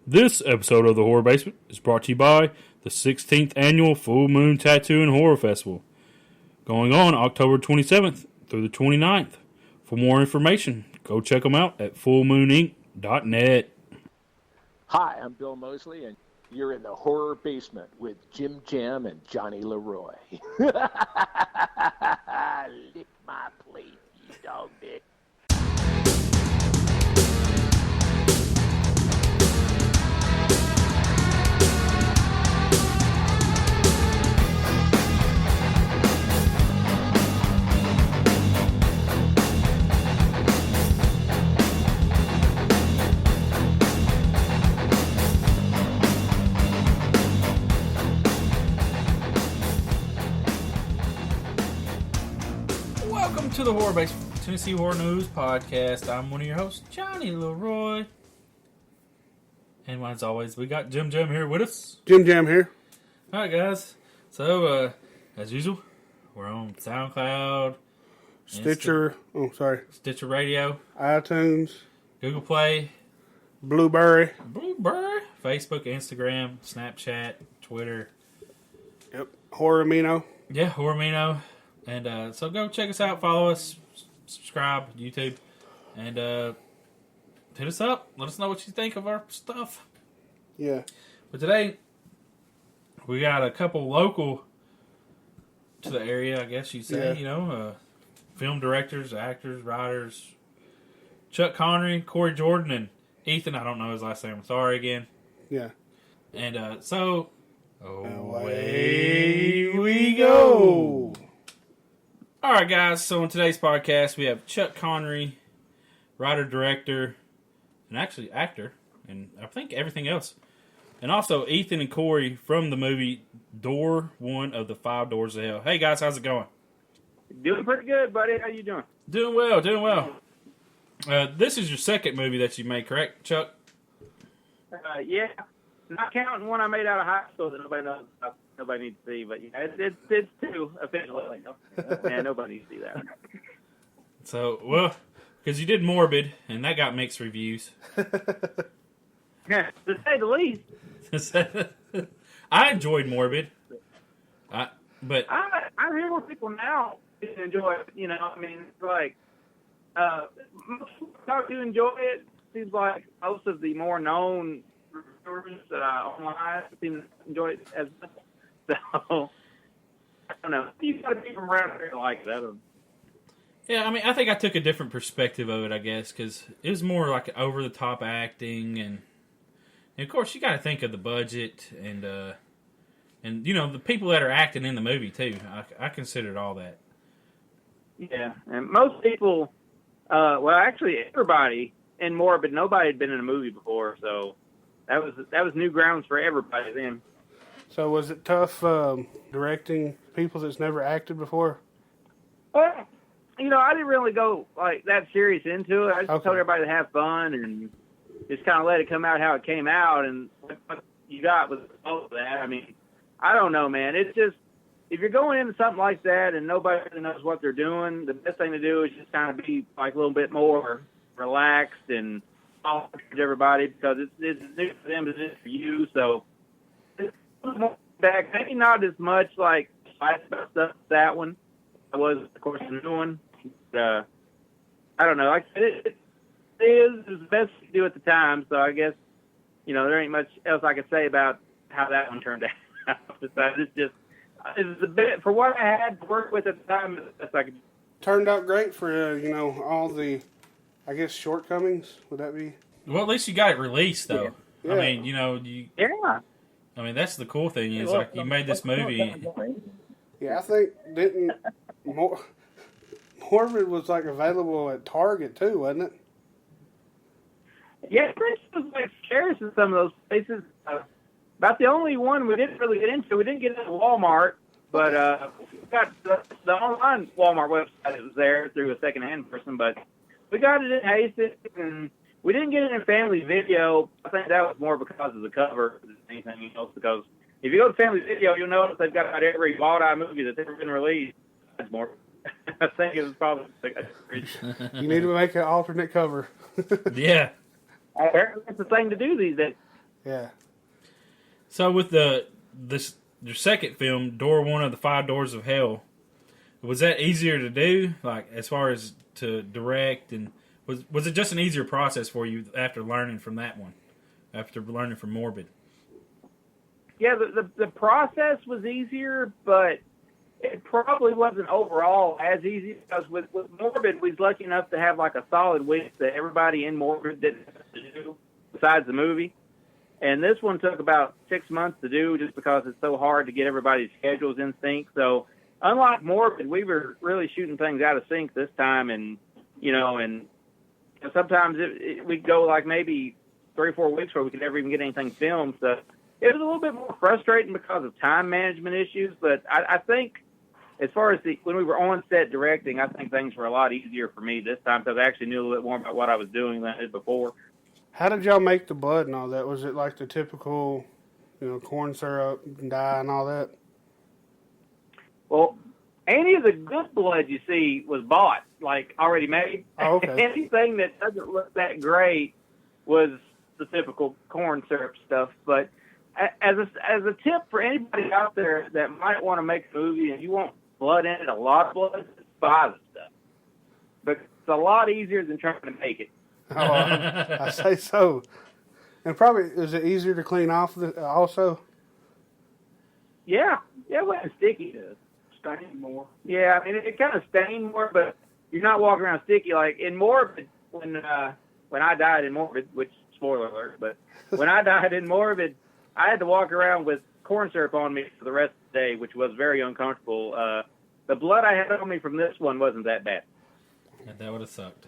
This episode of the Horror Basement is brought to you by the 16th Annual Full Moon Tattoo and Horror Festival, going on October 27th through the 29th. For more information, go check them out at fullmooninc.net. Hi, I'm Bill Mosley, and you're in the Horror Basement with Jim Jam and Johnny Leroy. Lick my plate, you dog dick. Welcome to the Horror Basement, Tennessee Horror News Podcast. I'm one of your hosts, Johnny Leroy. And as always, we got Jim Jam here with us. Jim Jam here. Alright, guys. So, as usual, we're on SoundCloud, Stitcher. Stitcher Radio, iTunes. Google Play, Blueberry. Facebook, Instagram, Snapchat, Twitter. Yep. Horror Amino. Yeah, Hormino. And so go check us out, follow us, subscribe, YouTube, and hit us up. Let us know what you think of our stuff. Yeah. But today, we got a couple local to the area, I guess you'd say, film directors, actors, writers. Chuck Conry, Korey Jordan, and Ethan, I don't know his last name, I'm sorry again. Yeah. And so, away we go. Alright guys, so in today's podcast we have Chuck Conry, writer, director, and actually actor, and I think everything else. And also Ethan and Korey from the movie Door 1 of the 5 Doors of Hell. Hey guys, how's it going? Doing pretty good, buddy. How you doing? Doing well. This is your second movie that you made, correct, Chuck? Yeah. Not counting one I made out of high school that nobody knows about. Nobody needs to see, but yeah, it's two officially. Yeah, nobody needs to see that. So, well, because you did Morbid, and that got mixed reviews. Yeah, to say the least. I enjoyed Morbid, but I hear more people now enjoy it. I mean, it's like most people talk to enjoy it. Seems like most of the more known reviewers online seem to enjoy it as much. So, I don't know. You got to be from around here to like that. Yeah, I mean, I think I took a different perspective of it, I guess, because it was more like over-the-top acting, and of course, you got to think of the budget, and the people that are acting in the movie, too. I considered all that. Yeah, and most people, actually, everybody in Morbid, nobody had been in a movie before, so that was new grounds for everybody then. So was it tough directing people that's never acted before? Well, I didn't really go like that serious into it. I just told everybody to have fun and just kind of let it come out how it came out. And what you got was all of that. I mean, I don't know, man. It's just, if you're going into something like that and nobody really knows what they're doing, the best thing to do is just kind of be like a little bit more relaxed and talk to everybody, because it's new for them, it's for you. So it's a little more back, maybe not as much like fight about stuff as that one. I was, of course, the new one. I don't know. Like I said, it is the best to do at the time. So I guess, there ain't much else I could say about how that one turned out. It's a bit, for what I had to work with at the time, it's the best I could do. Turned out great for, all the, I guess, shortcomings. Would that be? Well, at least you got it released, though. Yeah. I mean, Yeah. I mean, that's the cool thing is, like, you made this movie. Yeah, I think Morbid was, like, available at Target, too, wasn't it? Yeah, it was, like, scarce in some of those places. About the only one we didn't really get into. We didn't get into Walmart, but we got the online Walmart website. It was there through a second-hand person, but we got it in Hastings, and we didn't get it in Family Video. I think that was more because of the cover than anything else, because if you go to Family Video, you'll notice they've got about every Walleye movie that's ever been released. That's more. I think it was probably. You need to make an alternate cover. Yeah. Apparently, it's the thing to do these days. Yeah. So with your second film, Door One of the Five Doors of Hell, was that easier to do? Like as far as to direct, and was it just an easier process for you after learning from that one, after learning from Morbid? Yeah, the process was easier, but it probably wasn't overall as easy because with Morbid, we was lucky enough to have like a solid week that everybody in Morbid didn't have to do besides the movie. And this one took about 6 months to do just because it's so hard to get everybody's schedules in sync. So unlike Morbid, we were really shooting things out of sync this time. And, sometimes we'd go like maybe 3 or 4 weeks where we could never even get anything filmed. So it was a little bit more frustrating because of time management issues. But I think as far as when we were on set directing, I think things were a lot easier for me this time because I actually knew a little bit more about what I was doing than I did before. How did y'all make the blood and all that? Was it like the typical, corn syrup and dye and all that? Well, any of the good blood you see was bought, like already made. Oh, okay. Anything that doesn't look that great was the typical corn syrup stuff. But as a tip for anybody out there that might want to make a movie and you want blood in it, a lot of blood, just buy the stuff. But it's a lot easier than trying to make it. Oh, I say so. And probably, is it easier to clean off also? Yeah, it wasn't sticky. It stained more. Yeah, I mean, it kind of stained more, but you're not walking around sticky. Like in Morbid, when I died in Morbid, which, spoiler alert, but when I died in Morbid, I had to walk around with corn syrup on me for the rest of the day, which was very uncomfortable. The blood I had on me from this one wasn't that bad. Yeah, that would have sucked.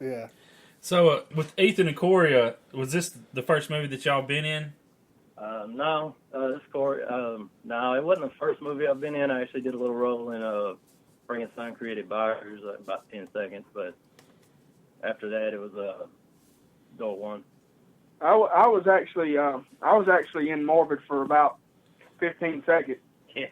Yeah. So with Ethan and Korey, was this the first movie that y'all been in? No, this Korey. No, it wasn't the first movie I've been in. I actually did a little role in Bringing Sun Created Buyers, about 10 seconds. But after that, it was Door One. I was actually in Morbid for about 15 seconds. Yeah.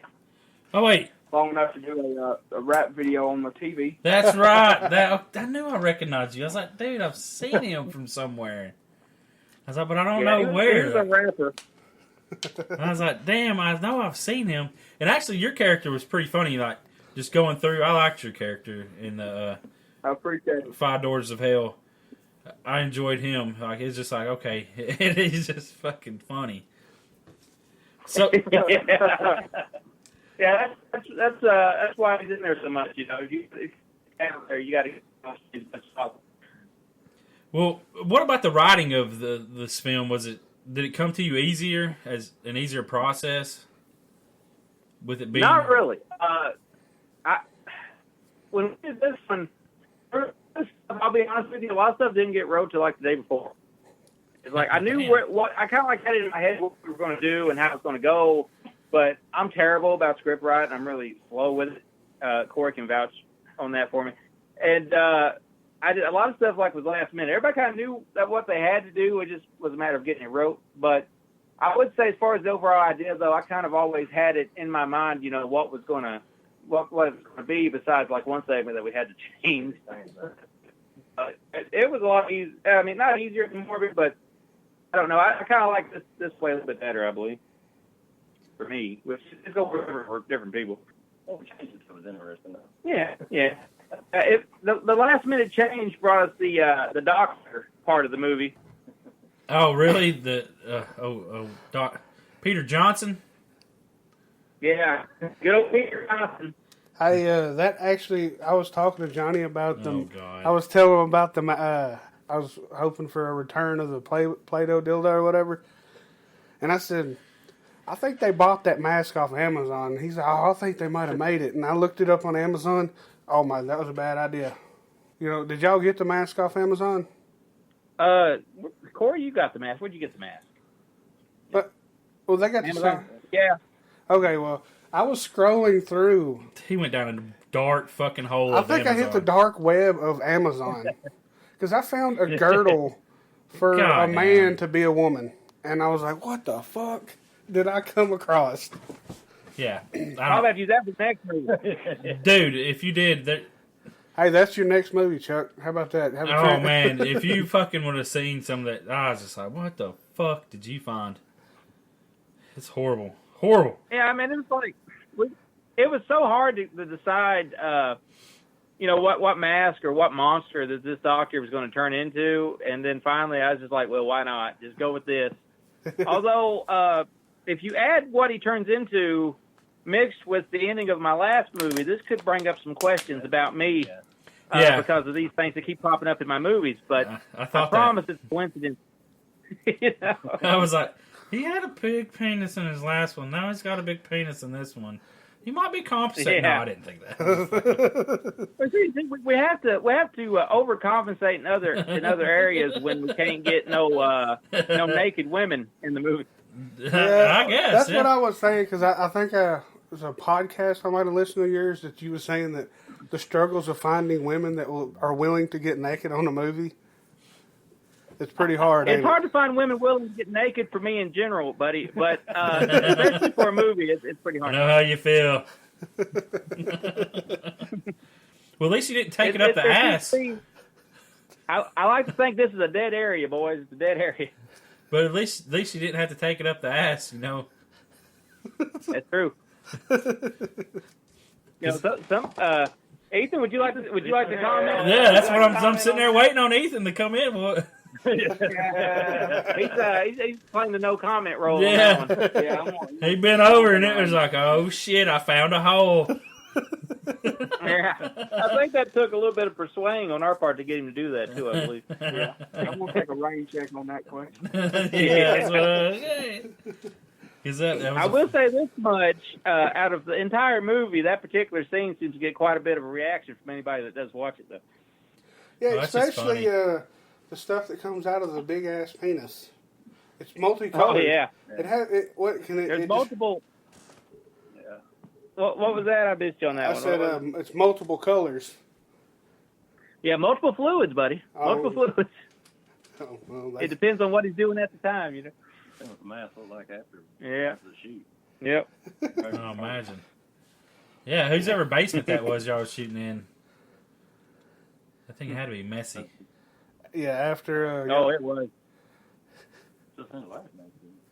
Oh wait, Long enough to do a rap video on the TV. that's right. I knew I recognized you. I was like, dude, I've seen him from somewhere. I was like, but I don't know where. He was a rapper. I was like, damn, I know I've seen him. And actually, your character was pretty funny. Like just going through, I liked your character in the I appreciate it. Five Doors of Hell. I enjoyed him. Like it's just like okay, he's just fucking funny. So Yeah, that's why he's in there so much. You got to get as much as possible. well, what about the writing of this film? Did it come to you easier as an easier process with it being? Not really. When we did this one, I'll be honest with you, a lot of stuff didn't get wrote till like the day before. It's like I knew I kind of like had it in my head what we were going to do and how it's going to go, but I'm terrible about script writing. I'm really slow with it. Korey can vouch on that for me. And I did a lot of stuff like was last minute. Everybody kind of knew that what they had to do. It just was a matter of getting it wrote. But I would say as far as the overall idea, though, I kind of always had it in my mind, what was going to what it was going to be besides like one segment that we had to change. It was a lot easier. I mean, not easier than Morbid, but I don't know. I kind of like this way a little bit better, I believe, for me, which is over for different people. Well, we changed it, so it was interesting, though. Yeah. The last minute change brought us the doctor part of the movie. Oh, really? Peter Johnson? Yeah, good old Peter Johnson. That actually, I was talking to Johnny about them. Oh, God. I was telling him about the. I was hoping for a return of the Play-Doh dildo or whatever, and I said, I think they bought that mask off Amazon. He's like, I think they might have made it, and I looked it up on Amazon. Oh my, that was a bad idea. Did y'all get the mask off Amazon? Korey, you got the mask. Where'd you get the mask? Well, they got Amazon. the Yeah. Okay, well, I was scrolling through. He went down a dark fucking hole. I think I hit the dark web of Amazon because I found a girdle for a man to be a woman, and I was like, "What the fuck did I come across?" Yeah, I'll have to use that for next movie. dude. If you did, Hey, that's your next movie, Chuck. How about that? Oh, man. If you fucking would have seen some of that, I was just like, what the fuck did you find? It's horrible. Horrible. Yeah, I mean, it was like, it was so hard to decide, what mask or what monster that this doctor was going to turn into. And then finally I was just like, well, why not? Just go with this. Although, if you add what he turns into mixed with the ending of my last movie, this could bring up some questions about me because of these things that keep popping up in my movies. But I promise it's a coincidence. I was like, he had a big penis in his last one. Now he's got a big penis in this one. He might be compensating. Yeah. No, I didn't think that. But see, we have to overcompensate in other areas when we can't get no naked women in the movie. I guess that's what I was saying, because I think there's a podcast I might have listened to yours that you were saying that the struggles of finding women that are willing to get naked on a movie. It's pretty hard. It's hard to find women willing to get naked for me in general, buddy. But especially for a movie, it's pretty hard. I know how you feel. Well, at least you didn't take it up the ass. I like to think this is a dead area, boys. It's a dead area. But at least you didn't have to take it up the ass, That's true. Ethan, would you like to comment? Yeah, that's what I'm sitting there waiting on Ethan to come in. Well, he's playing the no comment role. Yeah. On that one. Yeah, he been over and it was like, oh shit, I found a hole. Yeah, I think that took a little bit of persuading on our part to get him to do that too. I believe. Yeah, I'm gonna take a rain check on that question. Yeah, that's what I was saying. I will say this much: out of the entire movie, that particular scene seems to get quite a bit of a reaction from anybody that does watch it, though. Yeah, that's just especially the stuff that comes out of the big ass penis. It's multicolored. Oh yeah, There's multiple. Yeah. What was that? I missed you on that I one. said it's multiple colors. Yeah, multiple fluids, buddy. Multiple fluids. Oh, well, It depends on what he's doing at the time, That's what the math looked like after Yeah. the shoot. Yep. Oh, imagine. Yeah, whose ever basement that was y'all was shooting in? I think it had to be messy. Yeah, after. It was.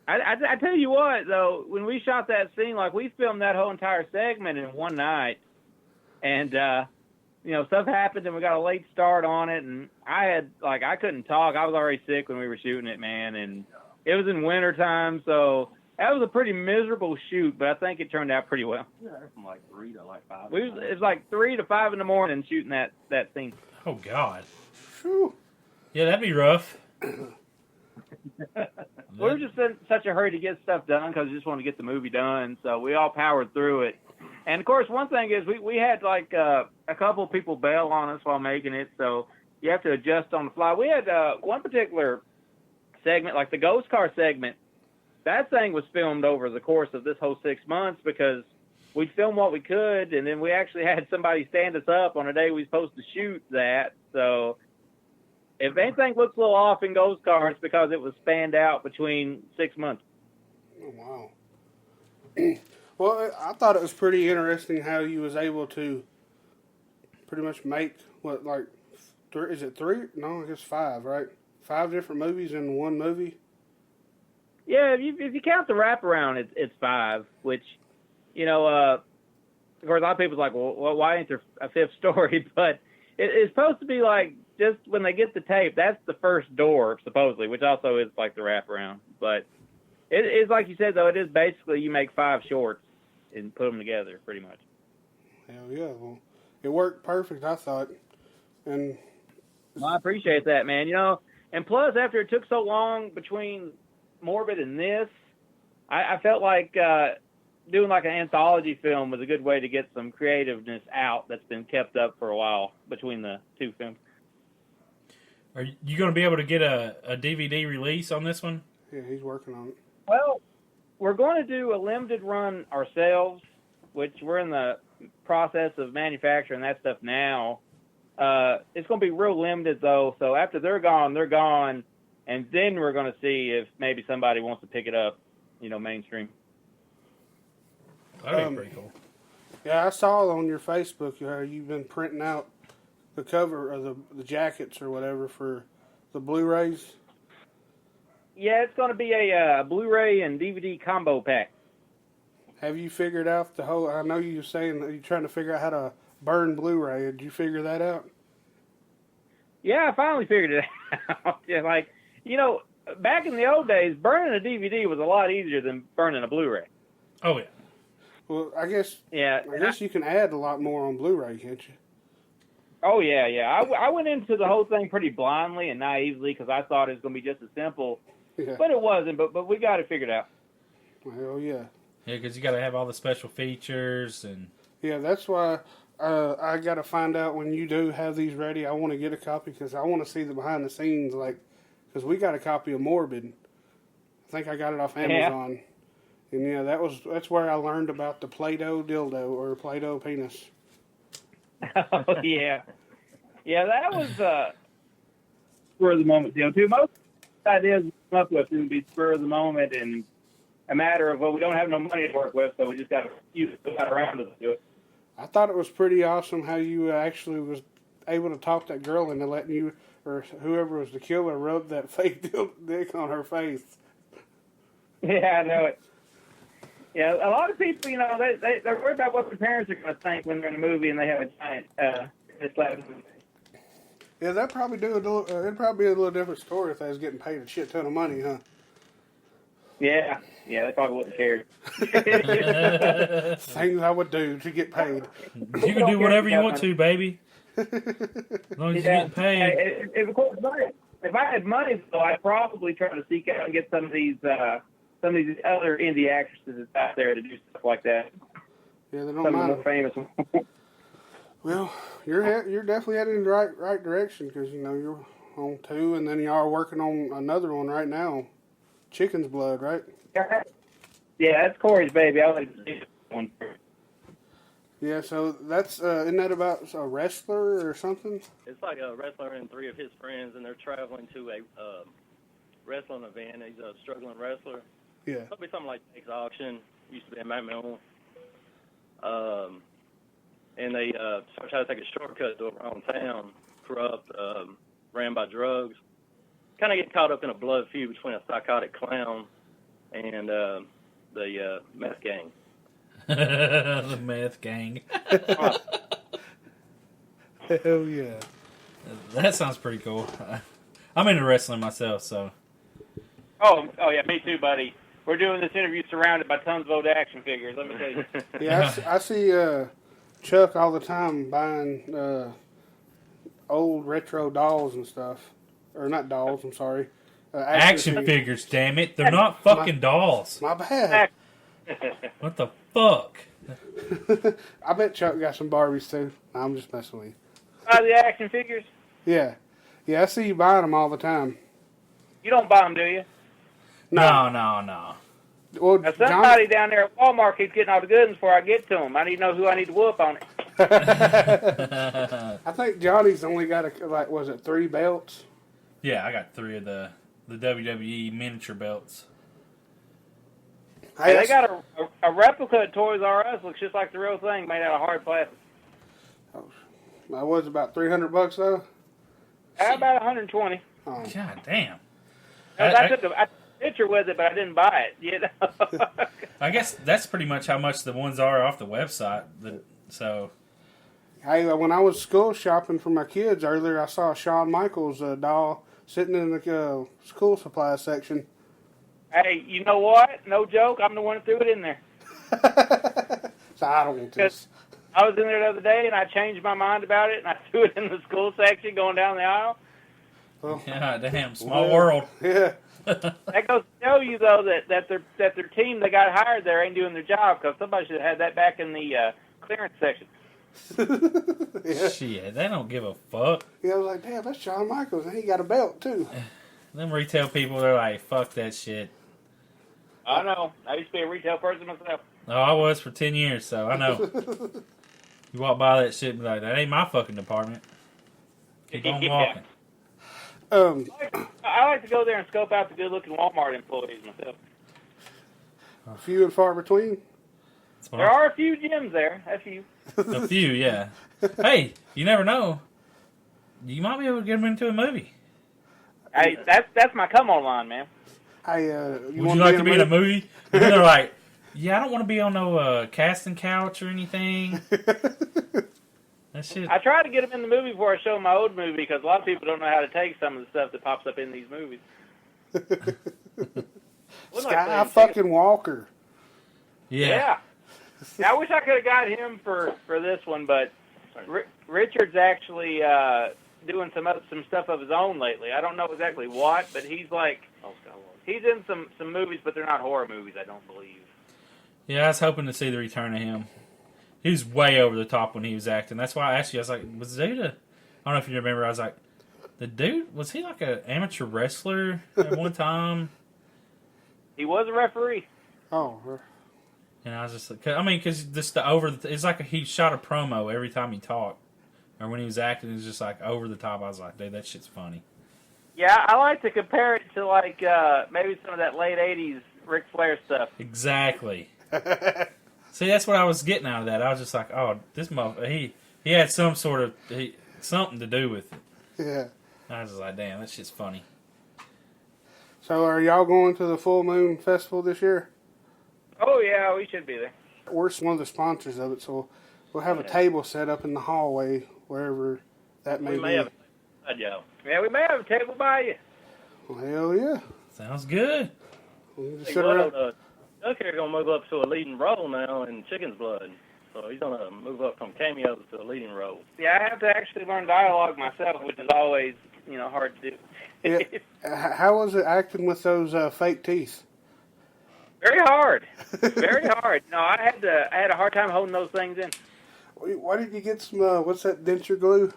I tell you what, though, when we shot that scene, like, we filmed that whole entire segment in one night. And, stuff happened and we got a late start on it. And I couldn't talk. I was already sick when we were shooting it, man. And it was in wintertime, so that was a pretty miserable shoot, but I think it turned out pretty well. Yeah, from like 3 to like 5. It was like 3 to 5 in the morning shooting that scene. Oh, God. Whew. Yeah, that'd be rough. We were just in such a hurry to get stuff done because we just wanted to get the movie done, so we all powered through it. And, of course, one thing is we had, like, a couple people bail on us while making it, so you have to adjust on the fly. We had one particular segment, like the ghost car segment, that thing was filmed over the course of this whole 6 months because we'd film what we could, and then we actually had somebody stand us up on a day we were supposed to shoot that. So if anything looks a little off in ghost cars, because it was spanned out between 6 months. Oh, wow. Well, I thought it was pretty interesting how you was able to pretty much make, is it 3? No, I guess 5, right? 5 different movies in one movie? Yeah, if you count the wraparound, it's 5, which, of course, a lot of people's like, well, why ain't there a 5th story? But it's supposed to be like, just when they get the tape, that's the first door, supposedly, which also is like the wraparound. But it's like you said, though, it is basically you make 5 shorts and put them together, pretty much. Hell yeah. Well, it worked perfect, I thought. And well, I appreciate that, man. And plus, after it took so long between Morbid and this, I felt like doing like an anthology film was a good way to get some creativeness out that's been kept up for a while between the two films. Are you going to be able to get a DVD release on this one? Yeah, he's working on it. Well, we're going to do a limited run ourselves, which we're in the process of manufacturing that stuff now. It's going to be real limited, though, so after they're gone, and then we're going to see if maybe somebody wants to pick it up, mainstream. That'd be pretty cool. Yeah, I saw on your Facebook how you've been printing out the cover of the jackets or whatever for the Blu-rays? Yeah, it's going to be a Blu-ray and DVD combo pack. Have you figured out the whole? I know you were saying that you're trying to figure out how to burn Blu-ray. Did you figure that out? Yeah, I finally figured it out. Yeah, like, back in the old days, burning a DVD was a lot easier than burning a Blu-ray. Oh yeah. Well, I guess. Yeah. I guess you can add a lot more on Blu-ray, can't you? Oh yeah. I went into the whole thing pretty blindly and naively because I thought it was going to be just as simple, Yeah. but it wasn't. But we got it figured out. Well, yeah. Yeah, because you got to have all the special features and. Yeah, that's why I got to find out when you do have these ready. I want to get a copy because I want to see the behind the scenes, because we got a copy of Morbid. I think I got it off Amazon. Yeah. And yeah, that's where I learned about the Play-Doh dildo or Play-Doh penis. Oh yeah, yeah, that was spur of the moment deal too. Most ideas we come up with would be spur of the moment and a matter of we don't have no money to work with, so we just got around to do it. I thought it was pretty awesome how you actually was able to talk that girl into letting you or whoever was the killer rub that fake dick on her face. Yeah, I know it. Yeah, a lot of people, they're worried about what their parents are going to think when they're in a movie and they have a giant slap. Yeah, that'd probably it'd probably be a little different story if they was getting paid a shit ton of money, huh? Yeah, they probably wouldn't care. Things I would do to get paid. You can do whatever you want to, baby. As long as you're getting paid. If I had money, though, I'd probably try to seek out and get some of these other indie actresses out there to do stuff like that. Yeah, they don't some mind. of the more famous ones. Well, you're definitely headed in the right direction because you're on 2, and then you are working on another one right now. Chicken's Blood, right? Yeah, that's Korey's baby. I like to see this one. Yeah, so that's isn't that about a wrestler or something? It's like a wrestler and 3 of his friends, and they're traveling to a wrestling event. He's a struggling wrestler. Yeah. Probably something like Take's Auction. Used to be a MacLeod. And they start trying to take a shortcut to around town, corrupt, ran by drugs. Kind of get caught up in a blood feud between a psychotic clown and the meth gang. The meth gang. Hell yeah. That sounds pretty cool. I'm into wrestling myself, so. Oh yeah, me too, buddy. We're doing this interview surrounded by tons of old action figures, let me tell you. Yeah, I see Chuck all the time buying old retro dolls and stuff. Or not dolls, I'm sorry. Action figures, damn it. They're not fucking dolls. My bad. What the fuck? I bet Chuck got some Barbies too. I'm just messing with you. Buy the action figures? Yeah. Yeah, I see you buying them all the time. You don't buy them, do you? No. Well, Now, somebody down there at Walmart keeps getting all the good ones before I get to them. I need to know who I need to whoop on it. I think Johnny's only got, 3 belts? Yeah, I got 3 of the WWE miniature belts. Hey, they got a replica at Toys R Us. Looks just like the real thing, made out of hard plastic. That was about $300 though? About 120. Oh. God damn. I took a picture with it, but I didn't buy it. I guess that's pretty much how much the ones are off the website. So. Hey, when I was school shopping for my kids earlier, I saw a Shawn Michaels doll sitting in the school supply section. Hey, you know what? No joke. I'm the one that threw it in there. So I don't want this. I was in there the other day, and I changed my mind about it, and I threw it in the school section going down the aisle. Well, yeah, damn, small world. Yeah. That goes to show you, though, that their team that got hired there ain't doing their job, because somebody should have had that back in the clearance section. Yeah. Shit, they don't give a fuck. Yeah, I was like, damn, that's Shawn Michaels, and he got a belt, too. Them retail people, they're like, fuck that shit. I know. I used to be a retail person myself. Oh, I was for 10 years, so I know. You walk by that shit and be like, that ain't my fucking department. Keep on walking. I like to go there and scope out the good-looking Walmart employees myself. Few and far between. There are a few gyms there. A few. A few, yeah. Hey, you never know. you might be able to get them into a movie. Hey, that's my come on line, man. Hey, Would you like to be in a movie? And then they're like, yeah, I don't want to be on no casting couch or anything. That shit. I try to get them in the movie before I show my old movie because a lot of people don't know how to take some of the stuff that pops up in these movies. Sky fucking Walker. Yeah. I wish I could have got him for this one, but Richard's actually doing some stuff of his own lately. I don't know exactly what, but he's in some movies, but they're not horror movies, I don't believe. Yeah, I was hoping to see the return of him. He was way over the top when he was acting. That's why I asked you. I was like, was the dude I don't know if you remember. I was like, the dude, was he like an amateur wrestler at one time? He was a referee. Oh. And I was just like, because it's like he shot a promo every time he talked. Or when he was acting, it was just like over the top. I was like, dude, that shit's funny. Yeah, I like to compare it to like maybe some of that late 80s Ric Flair stuff. Exactly. See, that's what I was getting out of that. I was just like, oh, this motherfucker, he had some sort of, something to do with it. Yeah. I was just like, damn, that shit's funny. So are y'all going to the Full Moon Festival this year? Oh, yeah, we should be there. We're one of the sponsors of it, so we'll have a table set up in the hallway, wherever that may be. Yeah, we may have a table by you. Well, hell yeah. Sounds good. We'll just sit around. Duck here going to move up to a leading role now in Chicken's Blood. So he's going to move up from cameos to a leading role. Yeah, I have to actually learn dialogue myself, which is always, hard to do. Yeah. How was it acting with those fake teeth? Very hard. Very hard. No, I had a hard time holding those things in. Why did you get some, what's that, denture glue?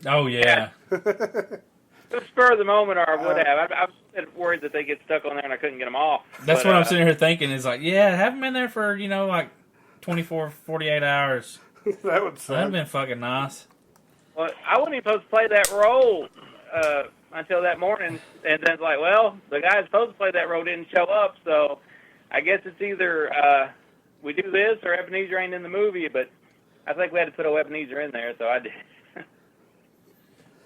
Oh, yeah. The spur of the moment, or I would have. I was worried that they get stuck on there and I couldn't get them off. That's what I'm sitting here thinking is like, yeah, have them in there for, like 24, 48 hours. That would suck. That'd have been fucking nice. Well, I wasn't even supposed to play that role until that morning. And then it's like, well, the guy who's supposed to play that role didn't show up, so I guess it's either we do this or Ebenezer ain't in the movie, but I think we had to put Ebenezer in there, so I did.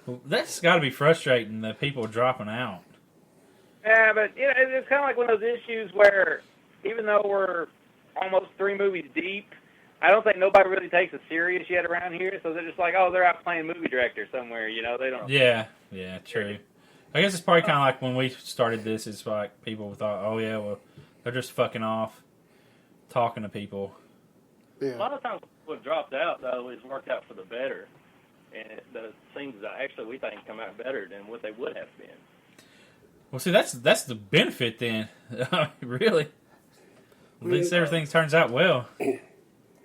Well, that's got to be frustrating, the people dropping out. Yeah, but it's kind of like one of those issues where even though we're almost 3 movies deep, I don't think nobody really takes us serious yet around here, so they're just like, oh, they're out playing movie director somewhere, they don't. Yeah, true. I guess it's probably kind of like when we started this, it's like people thought, oh, yeah, well, they're just fucking off talking to people. A Yeah. lot of times what dropped out, though, is worked out for the better. And the scenes actually we think come out better than what they would have been. Well, see, that's the benefit then. Really. At least everything turns out well.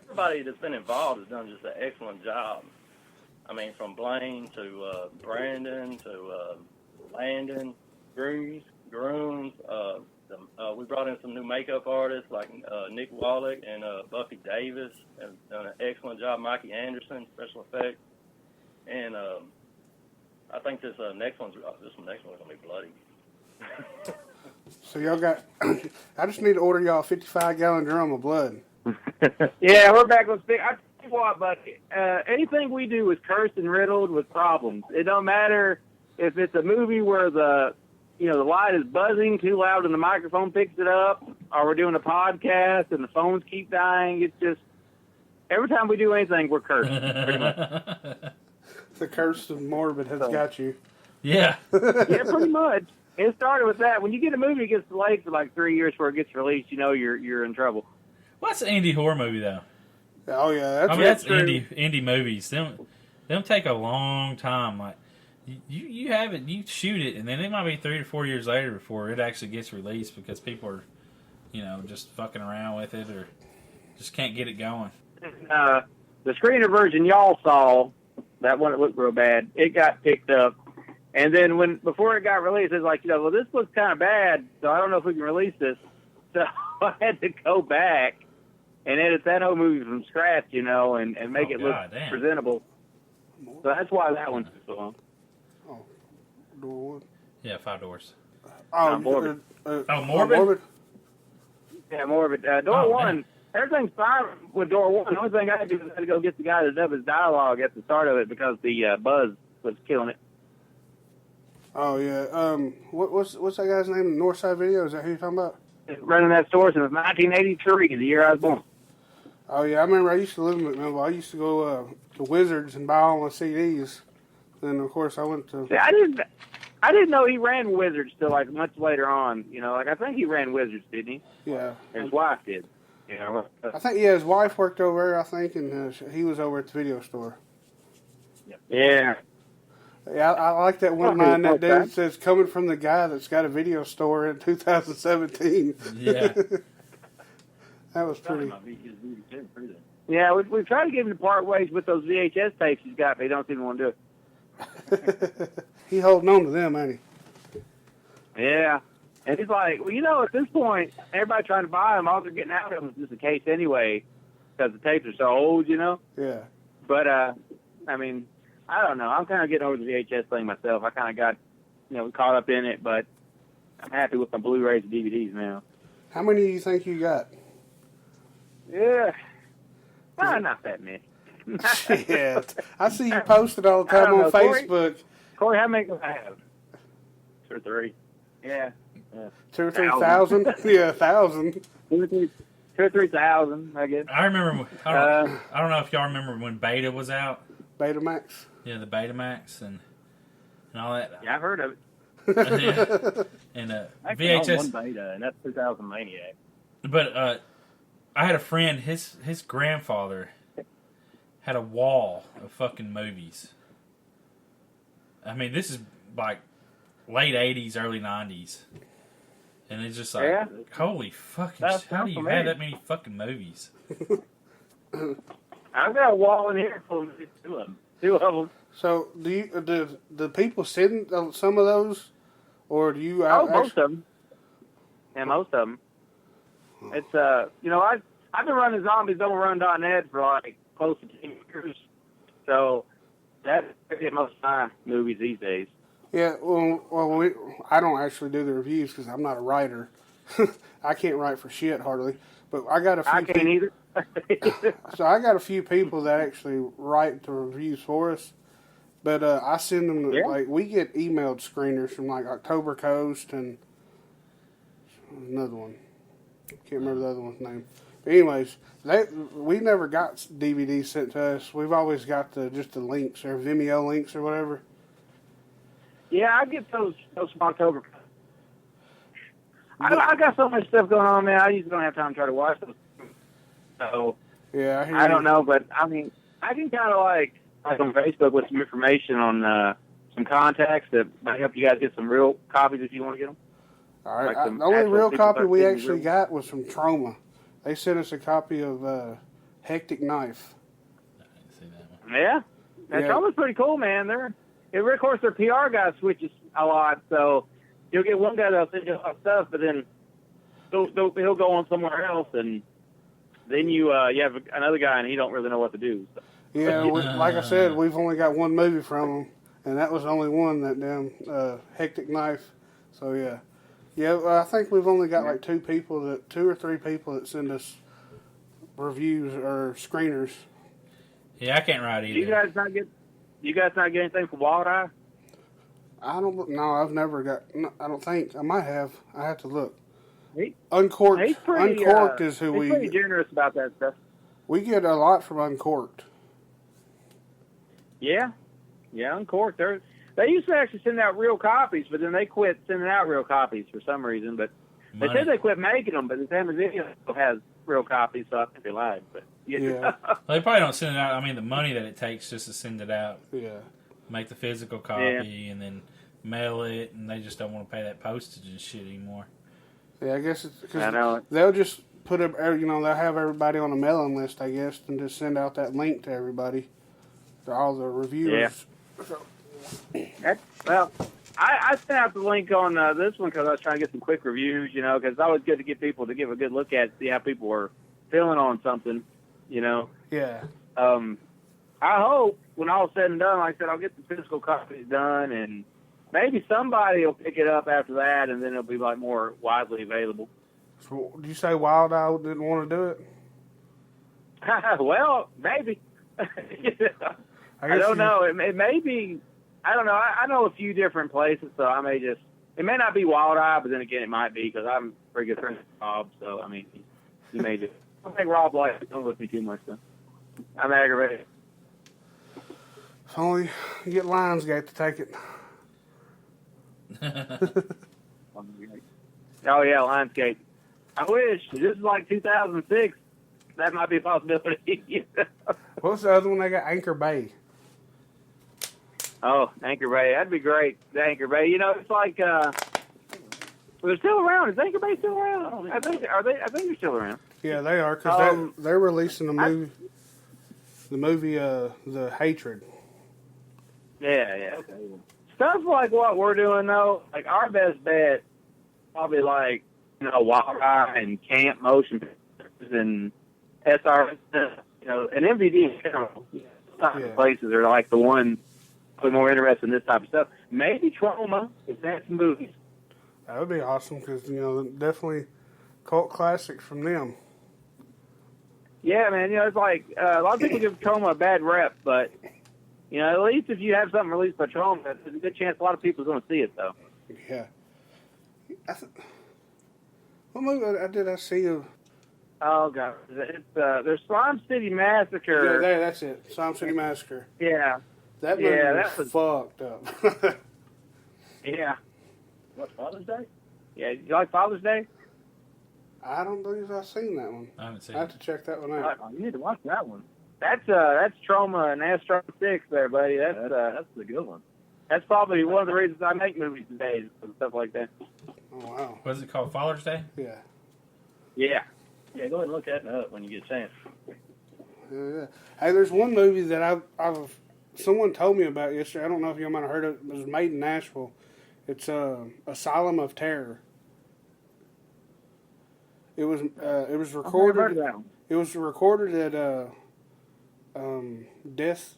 Everybody that's been involved has done just an excellent job. I mean, from Blaine to Brandon to Landon, Grooms. We brought in some new makeup artists like Nick Wallach and Buffy Davis. Have done an excellent job. Mikey Anderson, special effects. And I think this next one's going to be bloody. So y'all got, I just need to order y'all a 55-gallon drum of blood. Yeah, we're back on speak. I tell you what, buddy, anything we do is cursed and riddled with problems. It don't matter if it's a movie where the light is buzzing too loud and the microphone picks it up, or we're doing a podcast and the phones keep dying. It's just, every time we do anything, we're cursed, pretty much. The curse of Morbid has got you. Yeah. Yeah, pretty much. It started with that. When you get a movie that gets delayed for like 3 years before it gets released, you're in trouble. What's an indie horror movie though? Oh yeah, that's indie movies. Them take a long time. Like you have it, you shoot it, and then it might be 3 to 4 years later before it actually gets released because people are, just fucking around with it or just can't get it going. The screener version y'all saw, that one that looked real bad, it got picked up. And then before it got released, it was like, well, this looks kind of bad, so I don't know if we can release this. So I had to go back and edit that whole movie from scratch, and make it look presentable. So that's why that one took so long. Oh, door one? Yeah, 5 doors. Oh, Morbid. Morbid? Yeah, Morbid. Door one, everything's fine with door one. The only thing I had to do is I had to go get the guy to dub his dialogue at the start of it because the buzz was killing it. Oh yeah. What's that guy's name? Northside Video. Is that who you're talking about? Running that store since 1983, the year I was born. Oh yeah, I remember. I used to live in McMinnville. I used to go to Wizards and buy all my CDs. Then of course I went to. See, I didn't know he ran Wizards till like much later on. You know, like I think he ran Wizards, didn't he? Yeah. His wife did. You know. I think his wife worked over there. I think, and he was over at the video store. Yeah. Yeah, I like that one line that dude says, coming from the guy that's got a video store in 2017. Yeah. That was pretty. Yeah, we tried to get him to part ways with those VHS tapes he's got, but he don't even want to do it. He holding on to them, ain't he? Yeah. And he's like, well, you know, at this point, everybody trying to buy them, all they're getting out of them is just a case anyway, because the tapes are so old, you know? Yeah. But, I mean, I don't know. I'm kind of getting over the VHS thing myself. I kind of got, caught up in it, but I'm happy with my Blu-rays and DVDs now. How many do you think you got? Yeah. Not that many. Yeah. I see you posted all the time on Facebook. Corey, how many do I have? 2 or 3. Yeah. 2 or 3,000? Yeah, 1,000. 2 or 3,000, I guess. I remember. I don't know if y'all remember when Beta was out. Betamax. Yeah, the Betamax and all that. Yeah, I've heard of it. And I VHS. own one Beta, and that's 2000 Maniac. But I had a friend. His grandfather had a wall of fucking movies. I mean, this is like late 80s, early 90s. And it's just like, holy fucking shit, how do you have that many fucking movies? I've got a wall in here full of 2 of them. 2 of them. So, do people send some of those? Or do you... most of them. Yeah, most of them. It's, I've been running ZombiesDon'tRun.net for like close to 10 years. So, that's most of my movies these days. Yeah, I don't actually do the reviews because I'm not a writer. I can't write for shit hardly. But I got a few. I can't either. So I got a few people that actually write the reviews for us. But I send them like we get emailed screeners from like October Coast and another one. Can't remember the other one's name. But anyways, we never got DVDs sent to us. We've always got just the links or Vimeo links or whatever. Yeah, I get those from October. I got so much stuff going on, man. I usually don't have time to try to watch those. So yeah, I don't know, but I mean, I can kind of like on Facebook with some information on some contacts that might help you guys get some real copies if you want to get them. All right, Like the only real copy we actually real... got was from Trauma. They sent us a copy of Hectic Knife. I didn't see that one. Yeah, that Trauma's pretty cool, man. Of course, their PR guy switches a lot, so you'll get one guy that'll send you a lot of stuff, but then he'll go on somewhere else, and then you have another guy, and he don't really know what to do. So. Yeah, like I said, we've only got one movie from them, and that was only one, that damn Hectic Knife. So yeah. I think we've only got like 2 or 3 people that send us reviews or screeners. Yeah, I can't write either. Do you guys not get anything from Wild Eye? I don't know. I've never got. No, I don't think. I might have. I have to look. Uncorked is who we. He's pretty generous about that stuff. We get a lot from Uncorked. Yeah, Uncorked. They used to actually send out real copies, but then they quit sending out real copies for some reason. But they said they quit making them, but the Sam Video has real copies, so I think they lied. But yeah. Well, they probably don't send it out. I mean, the money that it takes just to send it out. Yeah. Make the physical copy and then mail it, and they just don't want to pay that postage and shit anymore. Yeah, I guess it's because they'll just put they'll have everybody on a mailing list, I guess, and just send out that link to everybody, to all the reviewers. Yeah. So. Well, I sent out the link on this one because I was trying to get some quick reviews, because it's always good to get people to give a good look at it, see how people are feeling on something, Yeah. I hope when all is said and done, like I said, I'll get the physical copies done, and maybe somebody will pick it up after that, and then it'll be like more widely available. So, did you say Wild Eye didn't want to do it? Well, maybe. I don't know. It may be I don't know. I know a few different places, so I may just. It may not be Wild Eye, but then again, it might be because I'm a pretty good friend with Rob. So I mean, you may just. I don't think Rob likes it. Don't look me too much though. I'm aggravated. If only you get Lionsgate to take it. Oh yeah, Lionsgate. I wish. This is like 2006. That might be a possibility. What's the other one they got? Anchor Bay. Oh, Anchor Bay. That'd be great. The Anchor Bay. You know, it's like they're still around. Is Anchor Bay still around? I think they're still around. Yeah, they are because they're releasing the movie, The Hatred. Yeah. Okay. Stuff like what we're doing though, like our best bet, probably like Wild Eye and Camp Motion Pictures and SR, and MVD in general. Places are like the one probably more interested in this type of stuff. Maybe Trauma if that's movies. That would be awesome because definitely cult classics from them. Yeah, man. It's like a lot of people give Trauma a bad rep, but at least if you have something released by Trauma, there's a good chance a lot of people are going to see it, though. Yeah. What movie did I see of? Oh God, there's Slime City Massacre. Yeah, that's it. Slime City Massacre. Yeah. That movie was fucked up. Yeah. What, Father's Day? Yeah, you like Father's Day? I don't believe I've seen that one. I haven't seen I have to check that one out. You need to watch that one. That's Trauma and Astro 6 there, buddy. That's the good one. That's probably one of the reasons I make movies today, and stuff like that. Oh, wow. What is it called? Father's Day? Yeah. Yeah. Yeah, go ahead and look that up when you get a chance. Yeah. Hey, there's one movie that someone told me about yesterday. I don't know if you might have heard of it. It was made in Nashville. It's Asylum of Terror. It was recorded. It was recorded at Death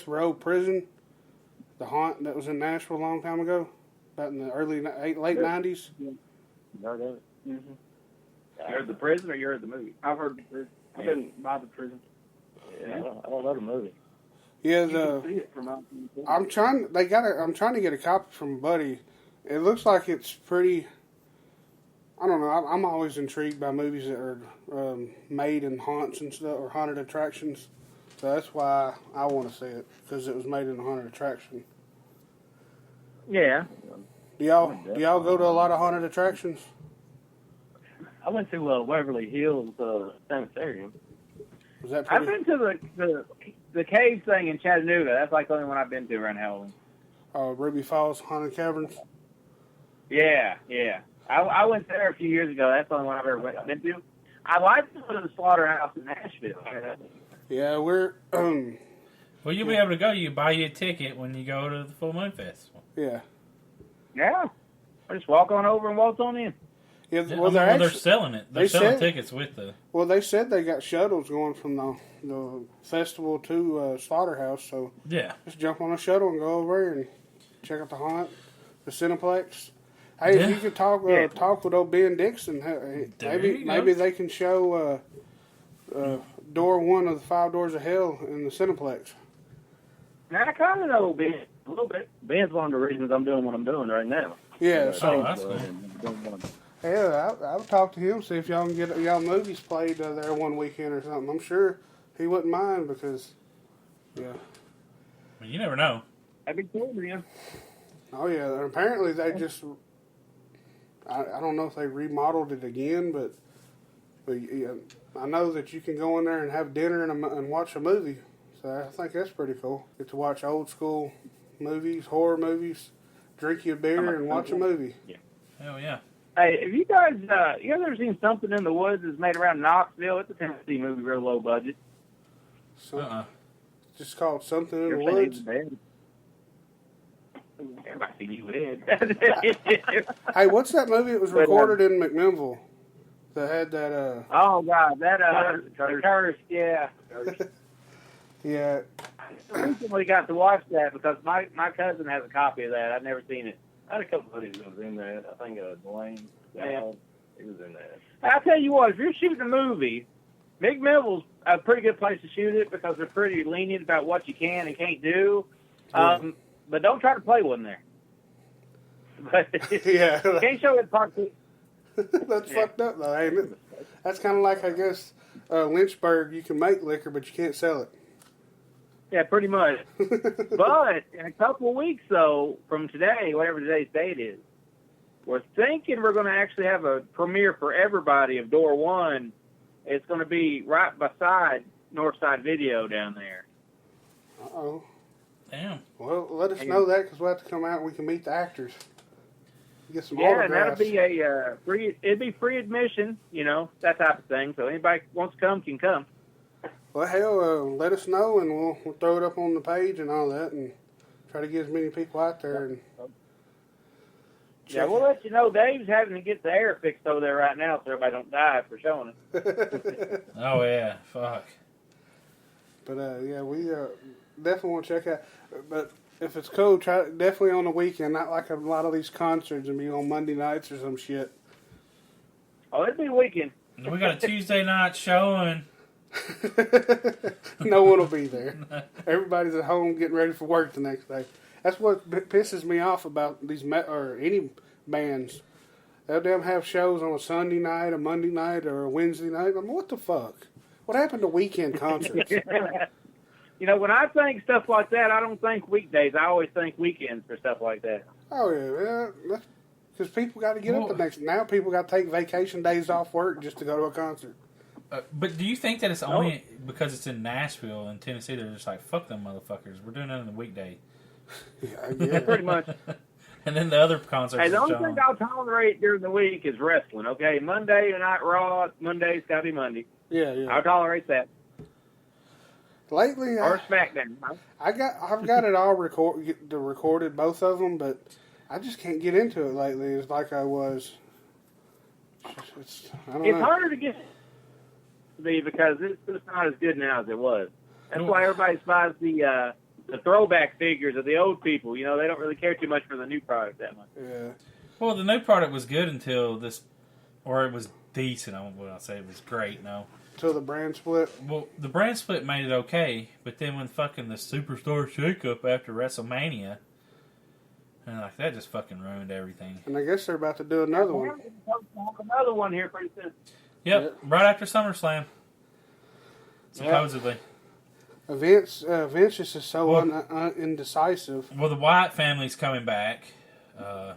Row Prison, the haunt that was in Nashville a long time ago, about in the late 90s. You heard of it? Mm-hmm. You heard the prison or you heard the movie? I've heard the prison. I've been by the prison. Yeah, I don't know the movie. Yeah, You can see it from out there. I'm trying to get a copy from a buddy. It looks like it's pretty. I don't know. I'm always intrigued by movies that are made in haunts and stuff or haunted attractions. So that's why I want to see it because it was made in a haunted attraction. Yeah. Do y'all go to a lot of haunted attractions? I went to Waverly Hills Sanitarium. Was that I've pretty? been to the cave thing in Chattanooga. That's like the only one I've been to around Halloween. Ruby Falls Haunted Caverns. Yeah. I went there a few years ago. That's the only one I've ever been to. I like to go to the Slaughterhouse in Nashville. Yeah, we're Well, you'll be able to go. You buy you a ticket when you go to the Full Moon Festival. yeah. Yeah. I just walk on over and walk on in. Yeah, Yeah, well, they're selling it. They're selling said- tickets with the. Well, they said they got shuttles going from the festival to Slaughterhouse, so Yeah. just jump on a shuttle and go over and check out the haunt, the Cineplex. Hey, Yeah. if you could talk with old Ben Dixon, maybe they can show door 1 of the 5 Doors of Hell in the Cineplex. Now, I kind of know Ben A little bit. Ben's one of the reasons I'm doing what I'm doing right now. Yeah, so that's cool. yeah, I would talk to him, see if y'all can get y'all movies played there one weekend or something. I'm sure he wouldn't mind because, yeah. I mean, you never know. That'd be cool, man. Oh yeah, and apparently they just. I don't know if they remodeled it again, but yeah, I know that you can go in there and have dinner and watch a movie. So I think that's pretty cool. Get to watch old school movies, horror movies, drink your beer and watch a movie. Yeah. Hell yeah. Hey, have you guys ever seen Something in the Woods that's made around Knoxville? It's a Tennessee movie, real low budget. So, just called Something in You the ever seen Woods. Evil Dead? Everybody seen Evil Dead. Hey, what's that movie that was recorded in McMinnville that had that? Oh God, that the Curse, yeah. Yeah. I recently got to watch that because my cousin has a copy of that. I've never seen it. I had a couple of buddies that was in there. I think Dwayne. Yeah. He was in there. I'll tell you what, if you're shooting a movie, McMinnville's a pretty good place to shoot it because they're pretty lenient about what you can and can't do. But don't try to play one there. But Yeah. can't show it part 2. That's fucked up, though, ain't it? That's kind of like, I guess, Lynchburg. You can make liquor, but you can't sell it. Yeah, pretty much. But in a couple of weeks, though, from today, whatever today's date is, we're thinking we're going to actually have a premiere for everybody of Door 1. It's going to be right beside Northside Video down there. Uh-oh. Damn. Well, let us know that, because we'll have to come out and we can meet the actors. Get some Yeah, and that'll autographs. be a it'd be free admission, that type of thing. So anybody who wants to come can come. Well, hell, let us know, and we'll throw it up on the page and all that, and try to get as many people out there. And Yeah, we'll let you know. Dave's having to get the air fixed over there right now, so everybody don't die for showing it. Oh, yeah. Fuck. But, yeah, we definitely want to check out. But if it's cool, try definitely on the weekend, not like a lot of these concerts and be on Monday nights or some shit. Oh, it'll be a weekend. We got a Tuesday night showing. No one will be there. Everybody's at home getting ready for work the next day. That's what pisses me off about these or any bands. They'll damn have shows on a Sunday night, a Monday night, or a Wednesday night. I'm like, what the fuck? What happened to weekend concerts? When I think stuff like that, I don't think weekdays. I always think weekends for stuff like that. Oh yeah, because people got to get up the next. Now people got to take vacation days off work just to go to a concert. But do you think that it's only because it's in Nashville and Tennessee? They're just like, fuck them motherfuckers. We're doing it on the weekday. Yeah, pretty much. And then the other concerts. Hey, the only thing I'll tolerate during the week is wrestling. Okay, Monday Night Raw. Monday's got to be Monday. Yeah. I'll tolerate that. Lately, Or SmackDown. I've got it all recorded, both of them, but I just can't get into it lately. It's like I was. It's harder to get because it's not as good now as it was. That's why everybody buys the throwback figures of the old people. They don't really care too much for the new product that much. Yeah. Well, the new product was good until this, or it was decent. I won't say it was great. No. Until the brand split. Well, the brand split made it okay, but then when fucking the Superstar shakeup after WrestleMania, and like that just fucking ruined everything. And I guess they're about to do another one. Another one here pretty soon. Yep, right after SummerSlam. Supposedly. Vince just is so indecisive. Well, the Wyatt family's coming back. Yeah.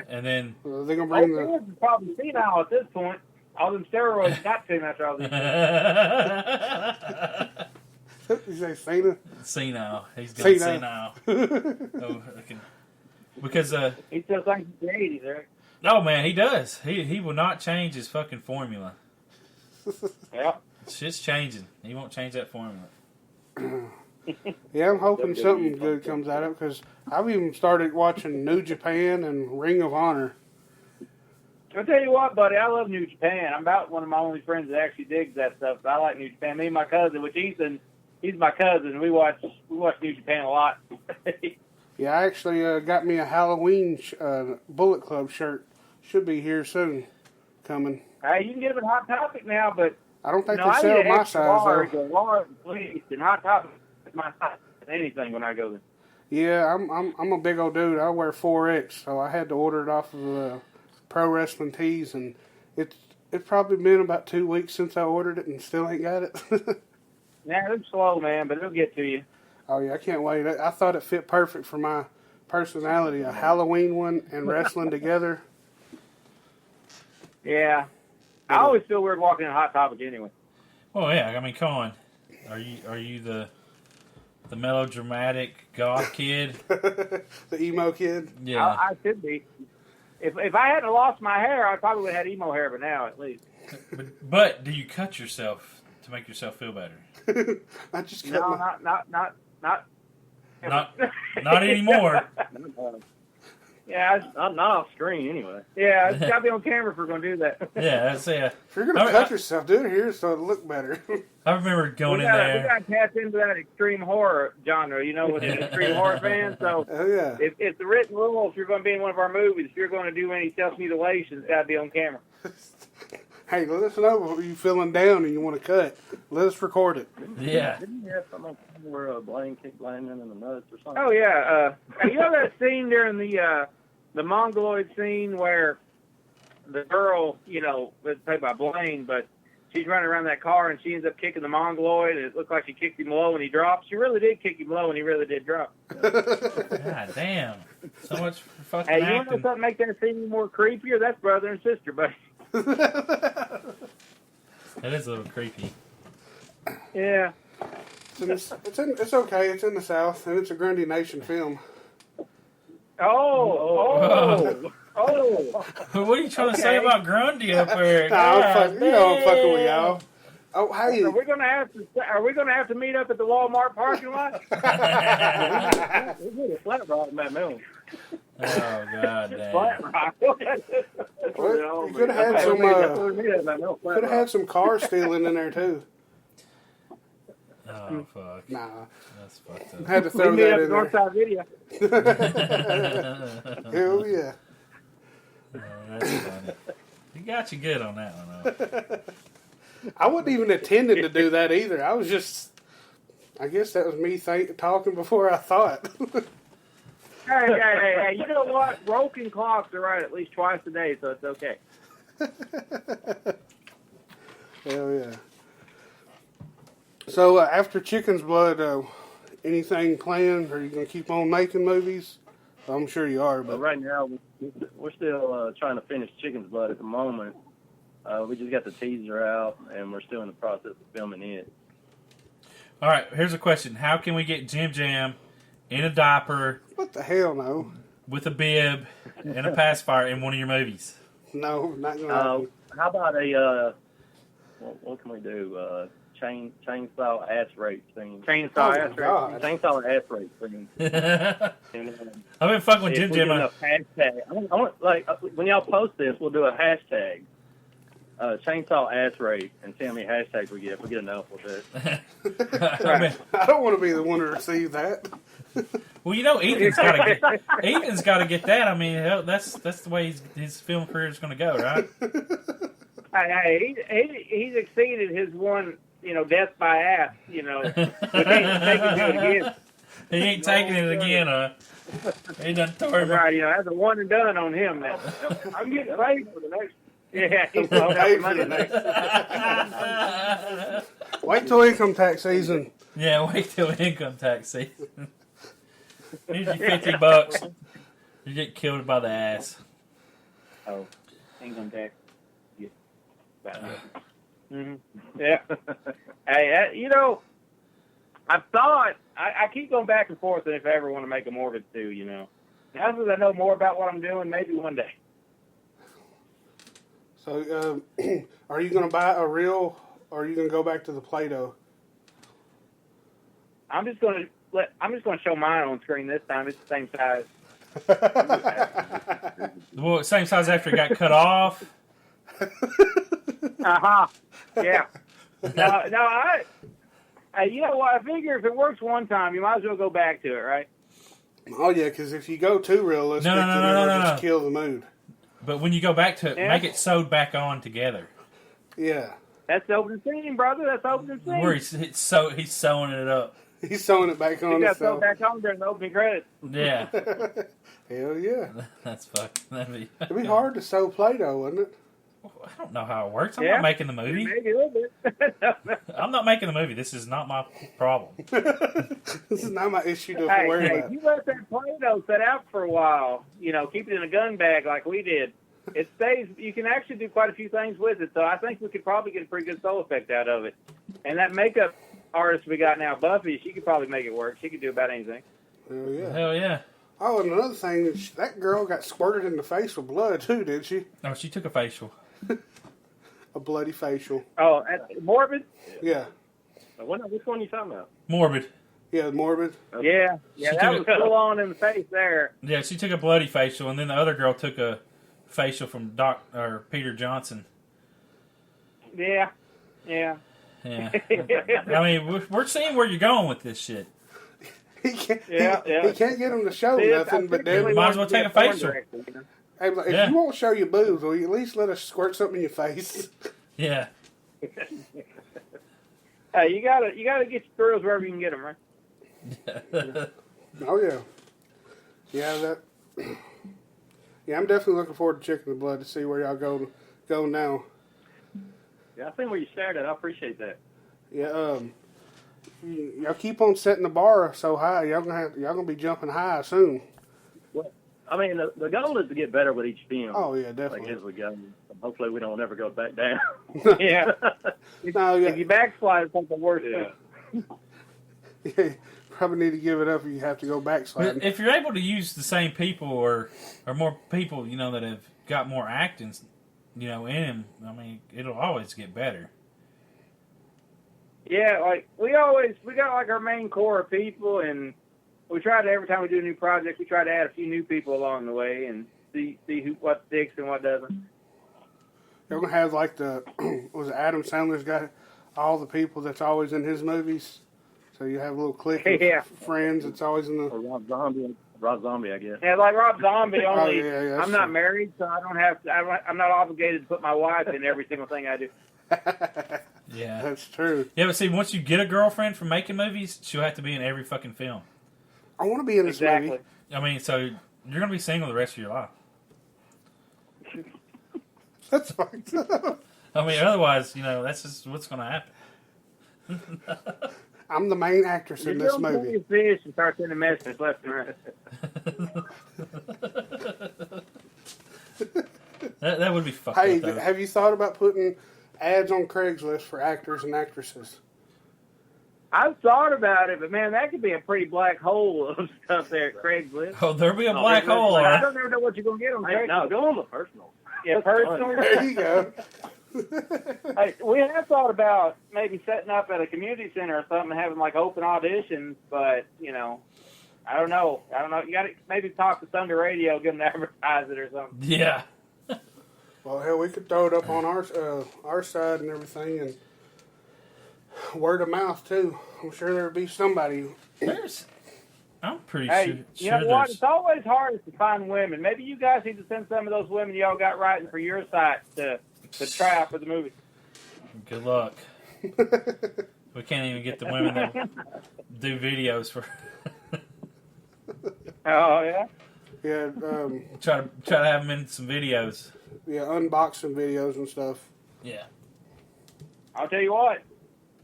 And then... Well, they're going to bring Vince is probably senile at this point. All them steroids got to him after all these years. You say Cena? Senile. He's getting senile. Because... he still thinks he's the 80s, right? No, man, he does. He will not change his fucking formula. Yeah. Shit's changing. He won't change that formula. Yeah, I'm hoping something good comes out of it, because I've even started watching New Japan and Ring of Honor. I'll tell you what, buddy, I love New Japan. I'm about one of my only friends that actually digs that stuff. I like New Japan. Me and my cousin, which Ethan, he's my cousin. We watch New Japan a lot. Yeah, I actually got me a Halloween Bullet Club shirt. Should be here soon. Coming. Hey, you can get them at Hot Topic now, but I don't think they sell my size though. Large, please, and Hot Topic is my size. Anything when I go there. Yeah, I'm a big old dude. I wear 4X, so I had to order it off of Pro Wrestling Tees, and it's probably been about 2 weeks since I ordered it, and still ain't got it. Yeah, they're slow, man, but it'll get to you. Oh yeah, I can't wait. I thought it fit perfect for my personality. A Halloween one and wrestling together. Yeah, I always feel weird walking in Hot Topic anyway. Oh yeah, I mean, come on. Are you the melodramatic goth kid? The emo kid. Yeah, I should be. If I hadn't lost my hair, I probably would have had emo hair by now at least. But do you cut yourself to make yourself feel better? I just No, not anymore. Yeah, I'm not off screen anyway. yeah, it's got to be on camera if we're going to do that. Yeah, that's If you're gonna cut yourself, do it here so it'll look better. I remember going We in got there. to tap into that extreme horror genre, with the extreme horror fans. So Oh yeah. if the written rule, if you're going to be in one of our movies, if you're going to do any self-mutilation, it's got to be on camera. Hey, let us know if you're feeling down and you want to cut. Let us record it. Yeah. Didn't you have something where Blaine kicked Landon in the nuts or something? Oh yeah, you know that scene during the Mongoloid scene where the girl, was played by Blaine, but she's running around that car and she ends up kicking the Mongoloid, and it looked like she kicked him low and he dropped. She really did kick him low and he really did drop. God damn. So much for fucking Hey, you want to know acting. something make that scene even more creepier? That's brother and sister, buddy. That is a little creepy. Yeah. It's okay. It's in the South, and it's a Grundy Nation film. Oh. What are you trying to say about Grundy up there? I'm fucking with y'all. Oh, hey. Are we gonna have to meet up at the Walmart parking lot? We're getting a flat rod in that mill. Oh, God damn. Flat rock. Well, you could have had some car stealing in there too. Oh, fuck. Nah, That's fucked up. had to We throw meet up that at in there. Northside Video. Hell yeah. That's funny. He got you good on that one, though. I wasn't even intending to do that either. I was just, I guess that was me talking before I thought. Hey, you know what? Broken clocks are right at least twice a day, so it's okay. Hell yeah. So after Chicken's Blood, anything planned? Are you going to keep on making movies? I'm sure you are, But but right now, we're still trying to finish Chicken's Blood at the moment. We just got the teaser out, and we're still in the process of filming it. All right, here's a question. How can we get Jim Jam in a diaper what the hell, no. with a bib and a pacifier in one of your movies? No, not going to happen. How about a, what can we do? Chainsaw ass rape scene. Chainsaw Oh, ass rape. God. Chainsaw ass rape scene. I've been fucking with Jim If we Jam. get enough hashtag, I want like when y'all post this, we'll do a hashtag. Chainsaw ass rape, and see how many hashtags we get. If we get enough, we'll do it. I don't want to be the one to receive that. Well, Ethan's got to get that. I mean, hell, that's the way his film career is going to go, right? He's exceeded his one, death by ass. We can't take it again. He ain't taking it again. He done tore him. Right, that's a one and done on him now. I'm getting paid for the next. Yeah, he's Paid money for the next. Wait till income tax season. Yeah, wait till income tax season. Here's your $50. You get killed by the ass. Oh, income tax. Yeah. Mm-hmm. Yeah. Hey, I keep going back and forth if I ever want to make a Morbid 2, Now that I know more about what I'm doing, maybe one day. So, are you going to buy a reel, or are you going to go back to the Play-Doh? I'm just going to show mine on screen this time. It's the same size. Well, same size after it got cut off. Yeah. No. You know what? I figure if it works one time, you might as well go back to it, right? Oh yeah, because if you go too realistic, No. it'll just kill the mood. But when you go back to it, make it sewed back on together. Yeah. That's the opening scene, brother. That's the opening scene. Where he's sewing it up. He's sewing it back on. He got thrown back on during the opening credits. Yeah. Hell yeah. That's fucking. It'd be hard to sew Play-Doh, wouldn't it? I don't know how it works. I'm not making the movie. Maybe a little bit. I'm not making the movie. This is not my problem. This is not my issue to worry about. You let that Play-Doh set out for a while. Keep it in a gun bag like we did. It stays. You can actually do quite a few things with it. So I think we could probably get a pretty good soul effect out of it. And that makeup artist we got now, Buffy, she could probably make it work. She could do about anything. Hell yeah. Hell yeah. Oh, and another thing, that girl got squirted in the face with blood too, did she? Oh, she took a facial. A bloody facial. Oh, Morbid? Yeah. Which one are you talking about? Morbid. Yeah, Morbid. Yeah, She that took was full on in the face there. Yeah, she took a bloody facial, and then the other girl took a facial from Peter Johnson. Yeah. Yeah. I mean, we're seeing where you're going with this shit. He can't. Yeah. He can't get him to show nothing, but then Might as well take a facial. hey, like, if you won't show your boobs, will you at least let us squirt something in your face? Yeah. Hey, you gotta get your thrills wherever you can get them, right? Oh yeah, yeah. Yeah, I'm definitely looking forward to Chicken the Blood to see where y'all go now. Yeah, I think where you started, I appreciate that. Yeah, y'all keep on setting the bar so high. Y'all gonna be jumping high soon. Well, I mean, the goal is to get better with each film. Oh yeah, definitely. Like as we go. Hopefully, we don't ever go back down. Yeah. No, yeah. If you backslide, it's something worse. Yeah. Yeah, probably need to give it up if you have to go backsliding. If you're able to use the same people or more people, that have got more acting, in them, I mean, it'll always get better. Yeah, like we got like our main core of people, and we try to every time we do a new project, we try to add a few new people along the way and see what sticks and what doesn't. You're gonna have like was it Adam Sandler's got all the people that's always in his movies. So you have a little clique of friends that's always in the. Or Rob Zombie, I guess. Yeah, like Rob Zombie. Only yeah, I'm not married, so I don't have to. I'm not obligated to put my wife in every single thing I do. Yeah, that's true. Yeah, but see, once you get a girlfriend from making movies, she'll have to be in every fucking film. I want to be in this movie. I mean, so you're gonna be single the rest of your life. That's fine. I mean, otherwise, that's just what's gonna happen. I'm the main actress in this movie. You fish and start sending messages left and right. that would be fucked Hey, up, though. have you thought about putting ads on Craigslist for actors and actresses? I've thought about it, but man, that could be a pretty black hole of stuff there at Craigslist. Oh, there'll be a black hole. I don't ever know what you're gonna get on Craigslist. No, go on the personal. Yeah, personal. There you go. Hey, we have thought about maybe setting up at a community center or something, having like open auditions, but I don't know. You got to maybe talk to Thunder Radio, get them to advertise it or something. Yeah. Well, hell, we could throw it up on our side and everything, and word of mouth too. I'm sure there'd be somebody. I'm pretty Hey, sure. You know what? It's always hardest to find women. Maybe you guys need to send some of those women y'all got writing for your site to try out for the movie. Good luck. We can't even get the women that do videos for. Oh yeah. Yeah. Try to have them in some videos. Yeah, unboxing videos and stuff. Yeah. I'll tell you what.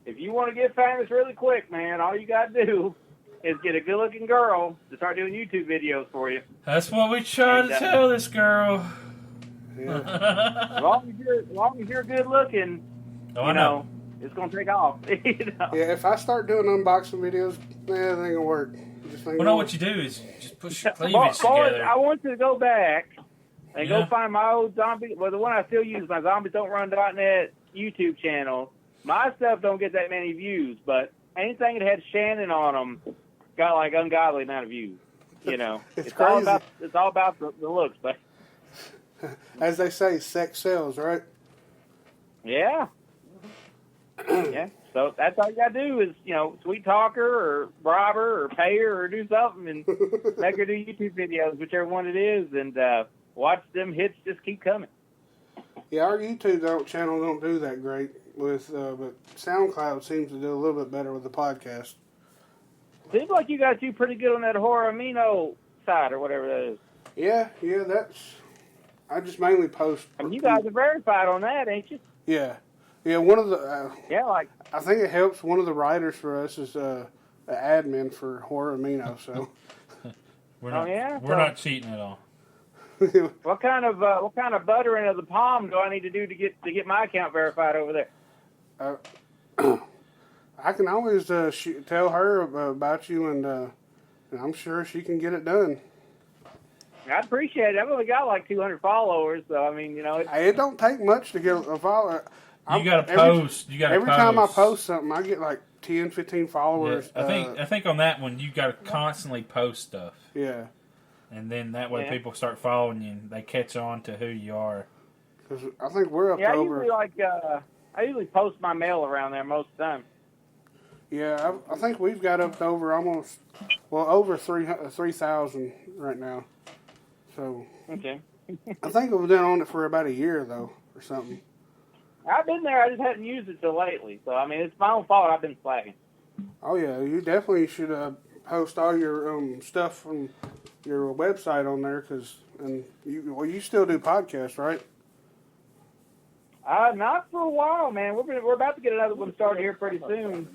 If you want to get famous really quick, man, all you got to do is get a good-looking girl to start doing YouTube videos for you. That's what we try to tell this girl. Yeah. As long as you're good-looking, I know. it's going to take off. Yeah, if I start doing unboxing videos, it ain't going to work. What you do is just push your cleavage Boys, together. I want you to go back and go find my old zombie. Well, the one I still use, my ZombiesDon'tRun.net YouTube channel. My stuff don't get that many views, but anything that had Shannon on them got like ungodly amount of views. It's crazy. crazy. It's all about the looks, but as they say, sex sells, right? yeah, yeah. So that's all you gotta do is sweet talk her or bribe her or pay her or do something and make her do YouTube videos, whichever one it is, and watch them hits just keep coming. Yeah, our YouTube channel don't do that great with, but SoundCloud seems to do a little bit better with the podcast. Seems like you guys do pretty good on that Horror Amino side or whatever that is. Yeah, I just mainly post. I mean, you guys are verified on that, ain't you? Yeah, one of the. I think it helps. One of the writers for us is an admin for Horror Amino, so. We're not, we're not cheating at all. What kind of buttering of the palm do I need to do to get my account verified over there? I can always tell her about you, and I'm sure she can get it done. I appreciate it. I've only got like 200 followers, so I mean, it don't take much to get a follower. You got to post. Every time I post something, I get like 10, 15 followers. Yeah, I think on that one you got to constantly post stuff. Yeah. And then that way people start following you and they catch on to who you are. Because I think we're up to over. I usually post my mail around there most of the time. Yeah, I think we've got up to over over 3,000 right now. So okay. I think we've been on it for about a year though, or something. I've been there. I just hadn't used it till lately. So I mean, it's my own fault. I've been slacking. Oh yeah, you definitely should post all your stuff from your website on there, you still do podcasts, right? Not for a while, man. We're about to get another one started here pretty soon.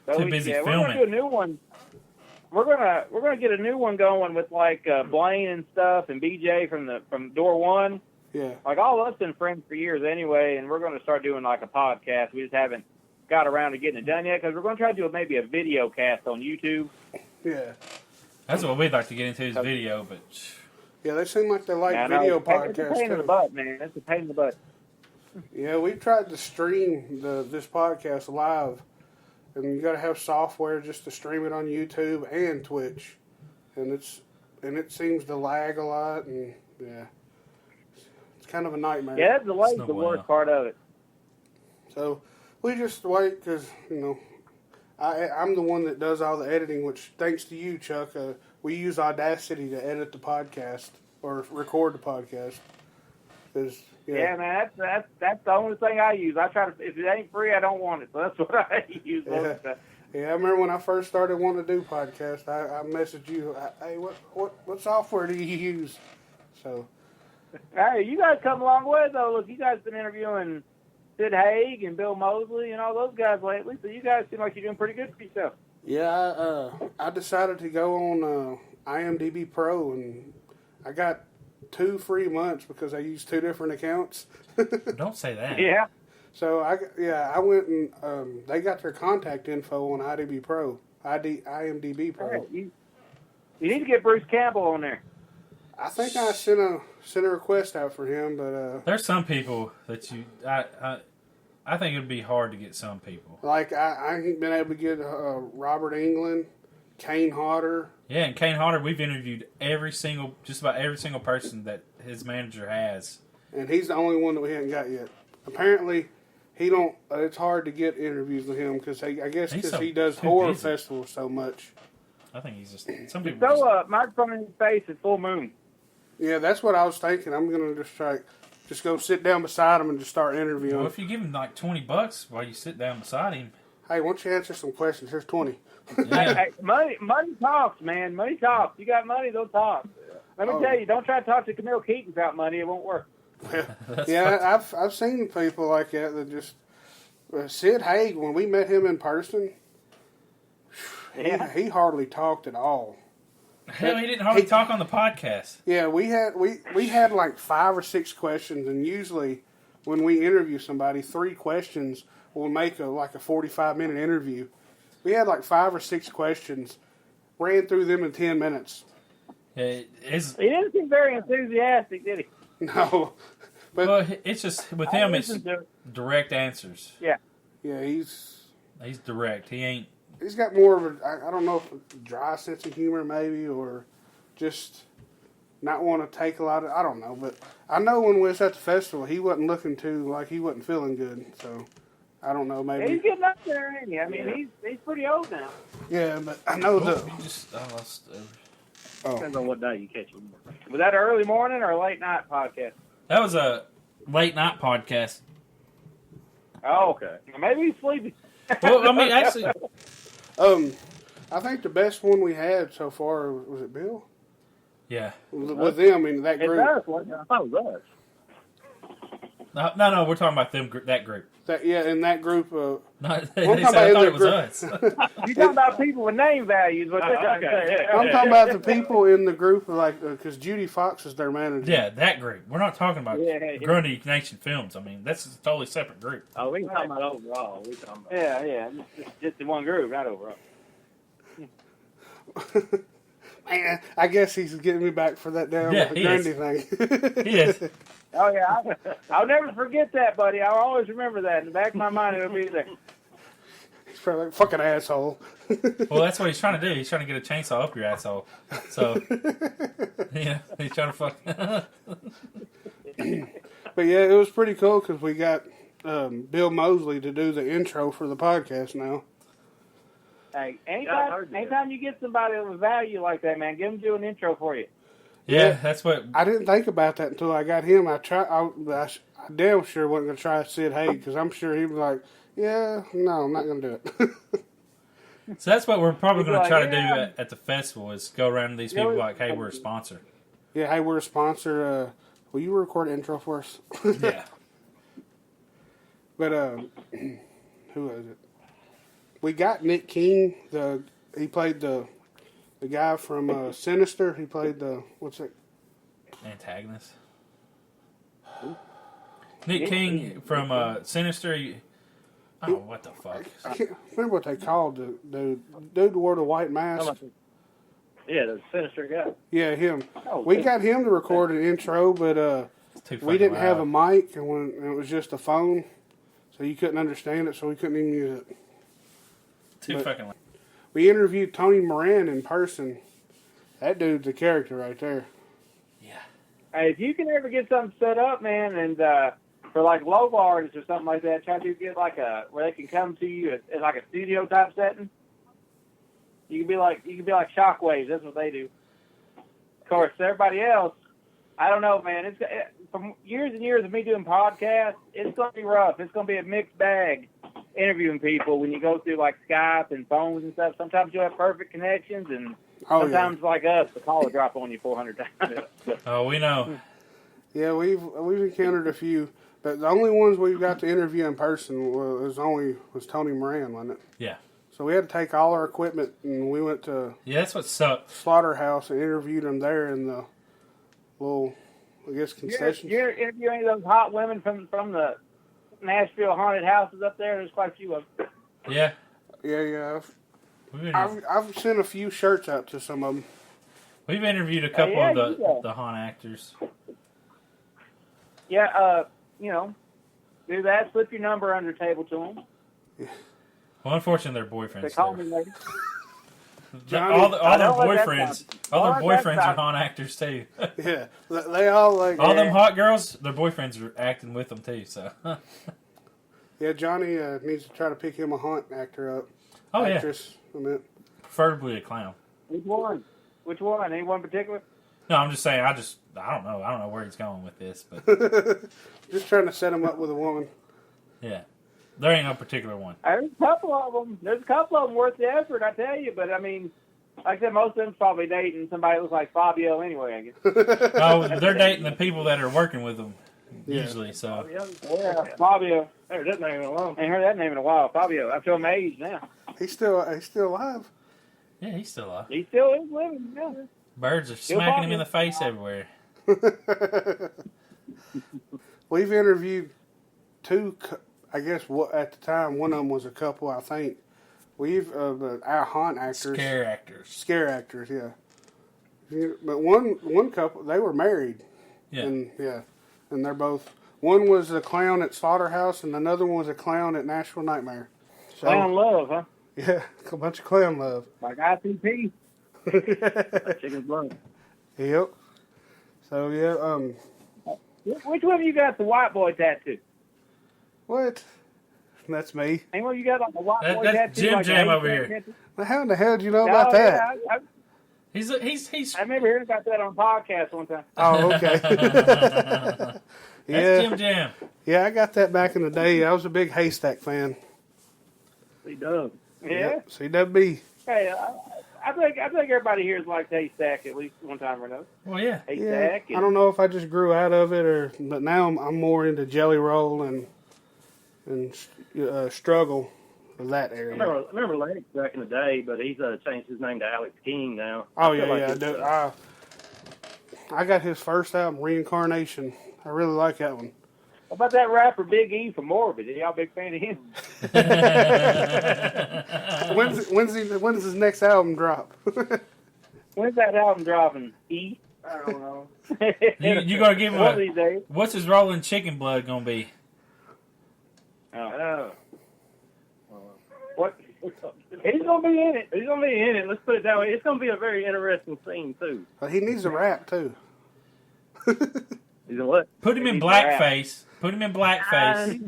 So Too busy filming. We're gonna do a new one. We're gonna get a new one going with like Blaine and stuff and BJ from Door One. Yeah. Like all of us been friends for years anyway, and we're gonna start doing like a podcast. We just haven't got around to getting it done yet because we're gonna try to do maybe a video cast on YouTube. Yeah. That's what we'd like to get into is video, but Yeah, they seem like they like video podcasts. It's a pain in the butt, man. It's a pain in the butt. Yeah, we tried to stream this podcast live, and you got to have software just to stream it on YouTube and Twitch, and it seems to lag a lot, and yeah, it's kind of a nightmare. Yeah, the delay's the worst part of it. So we just wait because I'm the one that does all the editing, which thanks to you, Chuck, we use Audacity to edit the podcast or record the podcast. Yeah, man, that's the only thing I use. I try to, if it ain't free, I don't want it. So that's what I use. Yeah, I remember when I first started wanting to do podcasts, I messaged you, hey, what software do you use? So, hey, you guys come a long way though. Look, you guys been interviewing Sid Haig and Bill Mosley and all those guys lately. So you guys seem like you're doing pretty good for yourself. Yeah, I decided to go on IMDb Pro, and I got 2 free months because I used 2 different accounts. don't say that. Yeah. So I went and they got their contact info on IMDb Pro. Right. You need to get Bruce Campbell on there. I think I sent a request out for him, but there's some people that I think it'd be hard to get some people. Like I ain't been able to get Robert England, Kane Hodder. Yeah, and Kane Hodder, we've interviewed just about every single person that his manager has. And he's the only one that we haven't got yet. Apparently, he don't. It's hard to get interviews with him because I guess because he does horror festivals so much. I think he's just some people. So microphone in his face at full moon. Yeah, that's what I was thinking. I'm gonna just go sit down beside him and just start interviewing. Well, if you give him like $20 while you sit down beside him. Hey, why don't you answer some questions? Here's 20. Yeah. Hey, money talks, man. Money talks. You got money, they'll talk. Let me tell you, don't try to talk to Camille Keaton about money. It won't work. Yeah, I've seen people like that just Sid Haig, when we met him in person, he hardly talked at all. Hell, he didn't hardly talk on the podcast. Yeah, we had like 5 or 6 questions, and usually when we interview somebody, 3 questions will make a 45-minute interview. We had like 5 or 6 questions, ran through them in 10 minutes. Yeah, he didn't seem very enthusiastic, did he? No. But well, it's just, with him, it's direct answers. Yeah. Yeah, he's direct. He's got more of I don't know if a dry sense of humor maybe, or just not want to take a lot of, I don't know. But I know when we was at the festival, he wasn't looking he wasn't feeling good. So I don't know, maybe. He's getting up there, ain't he? I mean, he's pretty old now. Yeah, but I know Depends on what day you catch him. Was that an early morning or a late night podcast? That was a late night podcast. Oh, okay. Maybe he's sleepy. Well, I mean, actually, I think the best one we had so far was it Bill? Yeah. With them in that group. I thought it was us. No, we're talking about that group. In that group. No, I thought it was us. You're talking about people with name values. What I'm talking about the people in the group, because Judy Fox is their manager. Yeah, that group. We're not talking about Grundy Nation Films. I mean, that's a totally separate group. Oh, we can talk about overall. Yeah. Just in one group, not overall. Man, I guess he's getting me back for that damn Grundy thing. He is. Oh, yeah. I'll never forget that, buddy. I'll always remember that. In the back of my mind, it'll be there. He's probably like, fucking asshole. Well, that's what he's trying to do. He's trying to get a chainsaw up your asshole. So, yeah, he's trying to fuck. But, yeah, it was pretty cool because we got Bill Mosley to do the intro for the podcast now. Hey, anytime you get somebody with value like that, man, give them do an intro for you. Yeah, that's what. I didn't think about that until I got him. I damn sure wasn't going to try Sid Haig because I'm sure he was like, yeah, no, I'm not going to do it. So that's what we're probably going to try to do yeah. at the festival is go around to these people like, hey, we're a sponsor. Yeah, hey, we're a sponsor. Will you record an intro for us? Yeah. But who was it? We got Nick King. He played the guy from Sinister. He played what's it? Antagonist. Nick King from Sinister. What the fuck? I can't remember what they called the dude who wore the white mask. Yeah, the Sinister guy. Yeah, him. Oh, We got him to record an intro, but we didn't have a mic, and it was just a phone, so you couldn't understand it, so we couldn't even use it. Too fucking loud. We interviewed Tony Moran in person. That dude's a character right there. Yeah. Hey, if you can ever get something set up, man, and for like local artists or something like that, try to get like where they can come to you in like a studio type setting. You can be like Shockwaves. That's what they do. Of course, everybody else, I don't know, man. From years and years of me doing podcasts, it's gonna be rough. It's gonna be a mixed bag interviewing people when you go through like Skype and phones and stuff. Sometimes you'll have perfect connections, and sometimes like us, the call will drop on you 400 times. Oh, we know. Yeah, we've encountered a few, but the only ones we've got to interview in person was Tony Moran, wasn't it? Yeah. So we had to take all our equipment, and we went to That's what sucked. Slaughterhouse and interviewed them there in the little, I guess, concessions. You're interviewing any of those hot women from the Nashville haunted houses up there? There's quite a few of them. Yeah. Yeah. I've sent a few shirts out to some of them. We've interviewed a couple of the haunt actors. Yeah, do that. Slip your number under the table to them. Yeah. Well, unfortunately, their boyfriends. They call me later. all their boyfriends are haunt actors too. Yeah, they all like all them hot girls. Their boyfriends are acting with them too. So. Yeah, Johnny needs to try to pick him a haunt actor up. Oh actress, yeah. I meant. Preferably a clown. Which one? Anyone particular? No, I'm just saying. I don't know. I don't know where he's going with this, but just trying to set him up with a woman. Yeah. There ain't no particular one. There's a couple of them. There's a couple of them worth the effort, I tell you. But I mean, like I said, most of them's probably dating somebody that looks like Fabio anyway, I guess. Oh, they're dating the people that are working with them usually. So yeah, Fabio. I heard that name in a while. Ain't heard that name in a while. Fabio. I feel my age now. He's still alive. Yeah, he's still alive. He still is living. Yeah. Birds are smacking him in the face everywhere. We've interviewed two. I guess at the time one of them was a couple. I think our haunt actors, scare actors, yeah. But one couple, they were married. Yeah, and they're both. One was a clown at Slaughterhouse, and another one was a clown at Nashville Nightmare. So, clown love, huh? Yeah, a bunch of clown love. Like ICP. Like Chicken's blood. Yep. So yeah. Which one of you got the white boy tattoo? What? That's me. Ain't one you got on the white boy tattoo? That's Jim Jam over here. Well, how in the hell did you know about that? He's. I remember hearing about that on a podcast one time. Oh, okay. That's Jim Jam. Yeah, I got that back in the day. I was a big Haystack fan. C-Dub. Yeah. Yep, CWB. Hey, I think everybody here has liked Haystack at least one time or another. Well, yeah. Haystack. Yeah, I don't know if I just grew out of it but now I'm more into Jelly Roll and Struggle of that area. I remember Lennox back in the day, but he's changed his name to Alex King now. Oh yeah, I do. I got his first album, Reincarnation. I really like that one. What about that rapper Big E from Morbid? Are y'all a big fan of him? When's his next album drop? When's that album dropping? E? I don't know. You gonna give him one of these days. What's his rolling chicken blood gonna be? What? He's gonna be in it. He's gonna be in it. Let's put it that way. It's gonna be a very interesting scene too. But he needs a rap too. He's in what? Put him in blackface. Put him in blackface.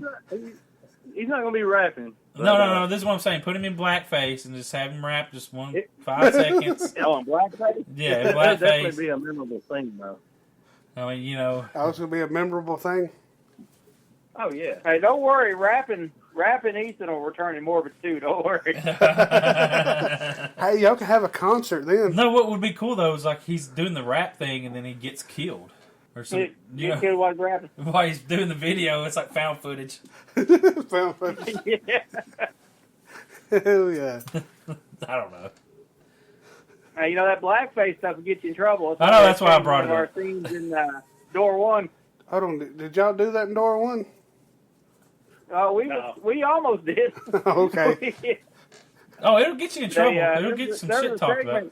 he's not gonna be rapping. But, No. This is what I'm saying. Put him in blackface and just have him rap just 5 seconds. Oh, in blackface? Yeah, in That'd blackface. definitely be a memorable thing, though. I mean, you know. Oh, it's going to be a memorable thing? Oh, yeah. Hey, don't worry. Rapping Ethan will return in Morbid too. Don't worry. Hey, y'all can have a concert then. No, what would be cool, though, is like he's doing the rap thing and then he gets killed. Or something. Get killed while he's rapping. While he's doing the video, it's like found footage. Found footage. Yeah. Hell yeah. I don't know. Hey, you know that blackface stuff will get you in trouble. I know, that's why I brought it one of up. our scenes in Door 1. Hold on, did y'all do that in Door 1? We almost did. Okay. Oh, it'll get you in trouble. It'll get some shit talked about.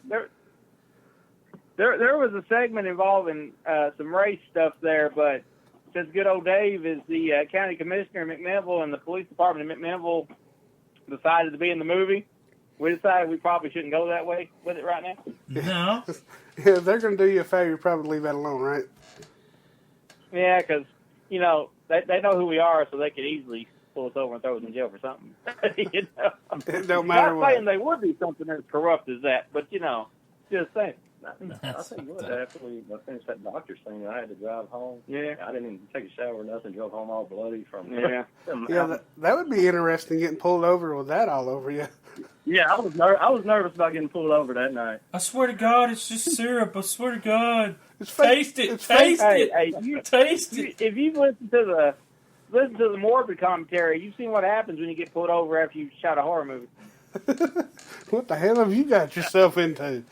There was a segment involving some race stuff there, but since good old Dave is the county commissioner in McMinnville and the police department in McMinnville decided to be in the movie, we decided we probably shouldn't go that way with it right now. No. Yeah, they're going to do you a favor, probably leave that alone, right? Yeah, because, you know, they know who we are, so they could easily pull us over and throw us in jail for something. You know? It don't matter Not saying what. they would be something as corrupt as that, but, you know, just saying. I think what after we finished that doctor thing, I had to drive home. Yeah. I didn't even take a shower or nothing. Drove home all bloody from. Yeah. Yeah, that would be interesting, getting pulled over with that all over you. Yeah, I was nervous about getting pulled over that night. I swear to God, it's just syrup. I swear to God. It's fake. Taste it. It's fake. Taste it. Hey, Taste it. if you've listened to the Morbid commentary, you've seen what happens when you get pulled over after you've shot a horror movie. What the hell have you got yourself into?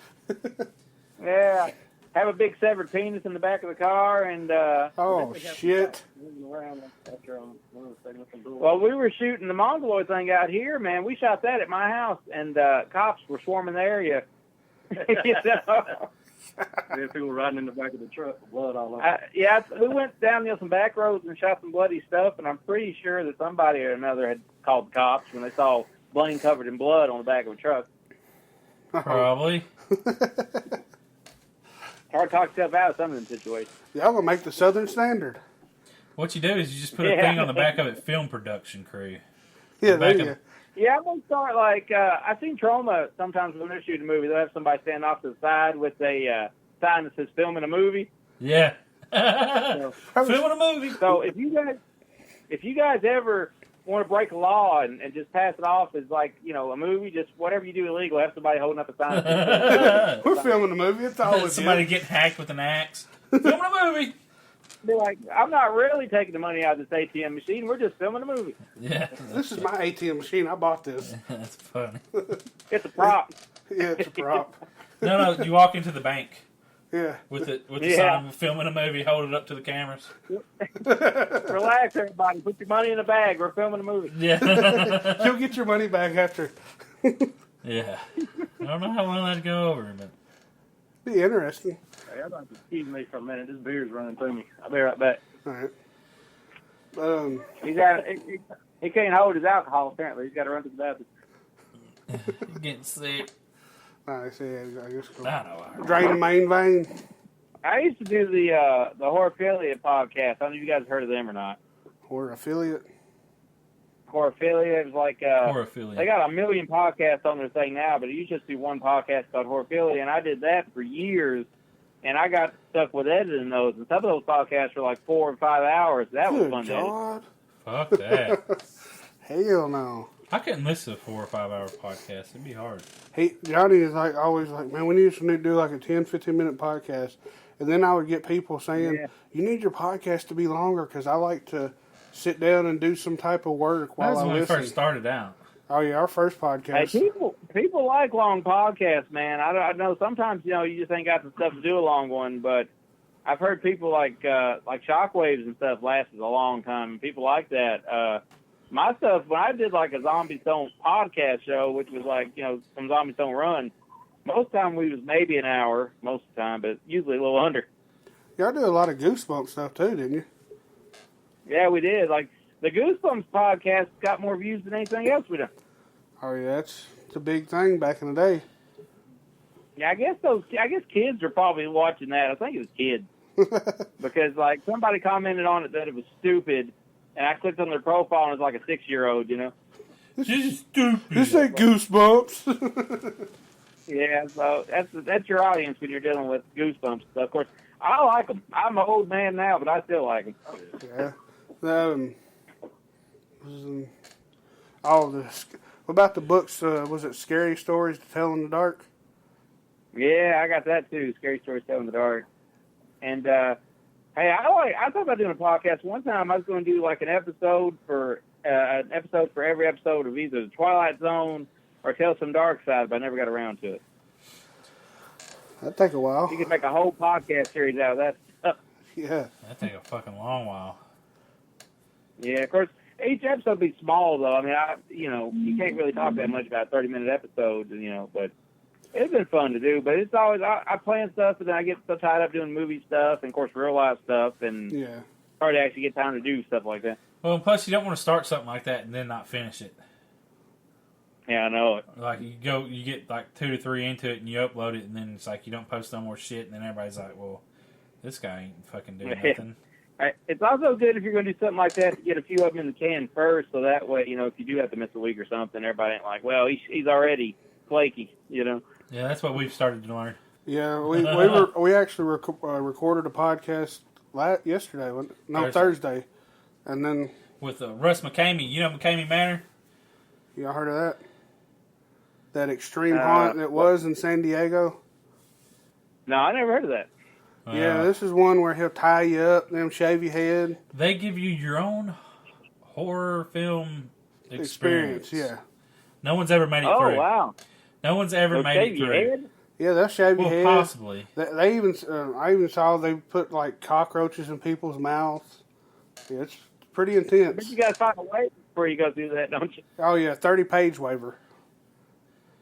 Yeah. Have a big severed penis in the back of the car, and Oh, shit. well, we were shooting the Mongoloid thing out here, man. We shot that at my house, and cops were swarming the area. You know? Yeah, people riding in the back of the truck with blood all over. Yeah, we went down some back roads and shot some bloody stuff, and I'm pretty sure that somebody or another had called the cops when they saw Blaine covered in blood on the back of a truck. Probably. Hard to talk yourself out of some of them situations. Y'all gonna make the Southern Standard. What you do is you just put a thing on the back of it, film production crew. Yeah, Back there you of- go. Yeah, I'm gonna start I've seen Trauma sometimes when they're shooting a movie. They'll have somebody stand off to the side with a sign that says "filming a movie." Yeah. So, Filming a movie. so if you guys ever want to break a law and just pass it off as like, you know, a movie, just whatever you do illegal, have somebody holding up a sign. We're filming a movie. It's all with Somebody you. getting hacked with an axe. Filming a movie. Be like, I'm not really taking the money out of this ATM machine. We're just filming a movie. Yeah. This is my ATM machine. I bought this. That's funny. It's a prop. Yeah, it's a prop. No, you walk into the bank Yeah. with the Yeah. sign, filming a movie, hold it up to the cameras. Relax, everybody. Put your money in the bag. We're filming a movie. Yeah. You'll get your money back after. Yeah. I don't know how long that'd go over, but Be interesting. Hey, I'd like to excuse me for a minute. This beer's running through me. I'll be right back. All right. He can't hold his alcohol, apparently. He's got to run to the bathroom. getting sick. I see. I guess I know. drain the main vein. I used to do the Horrorphilia podcast. I don't know if you guys have heard of them or not. Or affiliate. Horrorphilia is like Horrorphilia. they got a million podcasts on their thing now, but it used to just be one podcast called Horrorphilia, and I did that for years, and I got stuck with editing those, and some of those podcasts were like 4 or 5 hours. That was Good fun to edit. God. Fuck that. Hell no. I couldn't listen to 4 or 5 hour podcasts. It'd be hard. Johnny is like always like, man, we need to do like a 10, 15-minute podcast. And then I would get people saying, Yeah. you need your podcast to be longer because I like to sit down and do some type of work That while was I when we listen. first started out. Oh, yeah, our first Hey, podcast. people like long podcasts, man. I know sometimes, you know, you just ain't got the stuff to do a long one, but I've heard people like Shockwaves and stuff lasted a long time, and people like that. My stuff, when I did like a Zombies Don't podcast show, which was like, you know, some Zombies Don't Run, most of the time we was maybe an hour, most of the time, but usually a little under. Y'all do a lot of Goosebumps stuff too, didn't you? Yeah, we did. Like, the Goosebumps podcast got more views than anything else we done. Oh, yeah, it's a big thing back in the day. Yeah, I guess kids are probably watching that. I think it was kids. Because, like, somebody commented on it that it was stupid and I clicked on their profile, and it's like a 6-year-old, you know. This is stupid. This ain't Goosebumps. Yeah, so that's your audience when you're dealing with Goosebumps. So, of course, I like them. I'm an old man now, but I still like them. Yeah. All this. What about the books? Was it Scary Stories to Tell in the Dark? Yeah, I got that too. Scary Stories Tell in the Dark. And hey, I thought about doing a podcast. One time I was going to do like an episode for every episode of either the Twilight Zone or Tales from Dark Side, but I never got around to it. That'd take a while. You could make a whole podcast series out of that stuff. Yeah. That'd take a fucking long while. Yeah, of course. Each episode would be small, though. I mean, you can't really talk that much about 30-minute episodes, but it's been fun to do. But it's always, I plan stuff, and then I get so tied up doing movie stuff and, of course, real-life stuff, and Yeah. hard to actually get time to do stuff like that. Well, and plus you don't want to start something like that and then not finish it. Yeah, I know it. Like you get like 2 to 3 into it and you upload it, and then it's like you don't post no more shit, and then everybody's like, well, this guy ain't fucking doing nothing. It's also good if you're going to do something like that to get a few of them in the can first, so that way, if you do have to miss a week or something, everybody ain't like, well, he's already flaky, Yeah, that's what we've started to learn. Yeah, we actually recorded a podcast yesterday, Thursday, and then with Russ McCamey. You know McCamey Manor? y'all heard of that? That extreme haunt that was in San Diego. No, I never heard of that. Yeah, this is one where he'll tie you up, then shave your head. They give you your own horror film experience. Yeah. No one's ever made it through. Oh, wow. No one's ever made it through. Head? Yeah, they'll shave your head. Possibly. They even, I even saw they put like cockroaches in people's mouths. Yeah, it's pretty intense. But you got to find a way before you go through that, don't you? Oh yeah, 30-page waiver.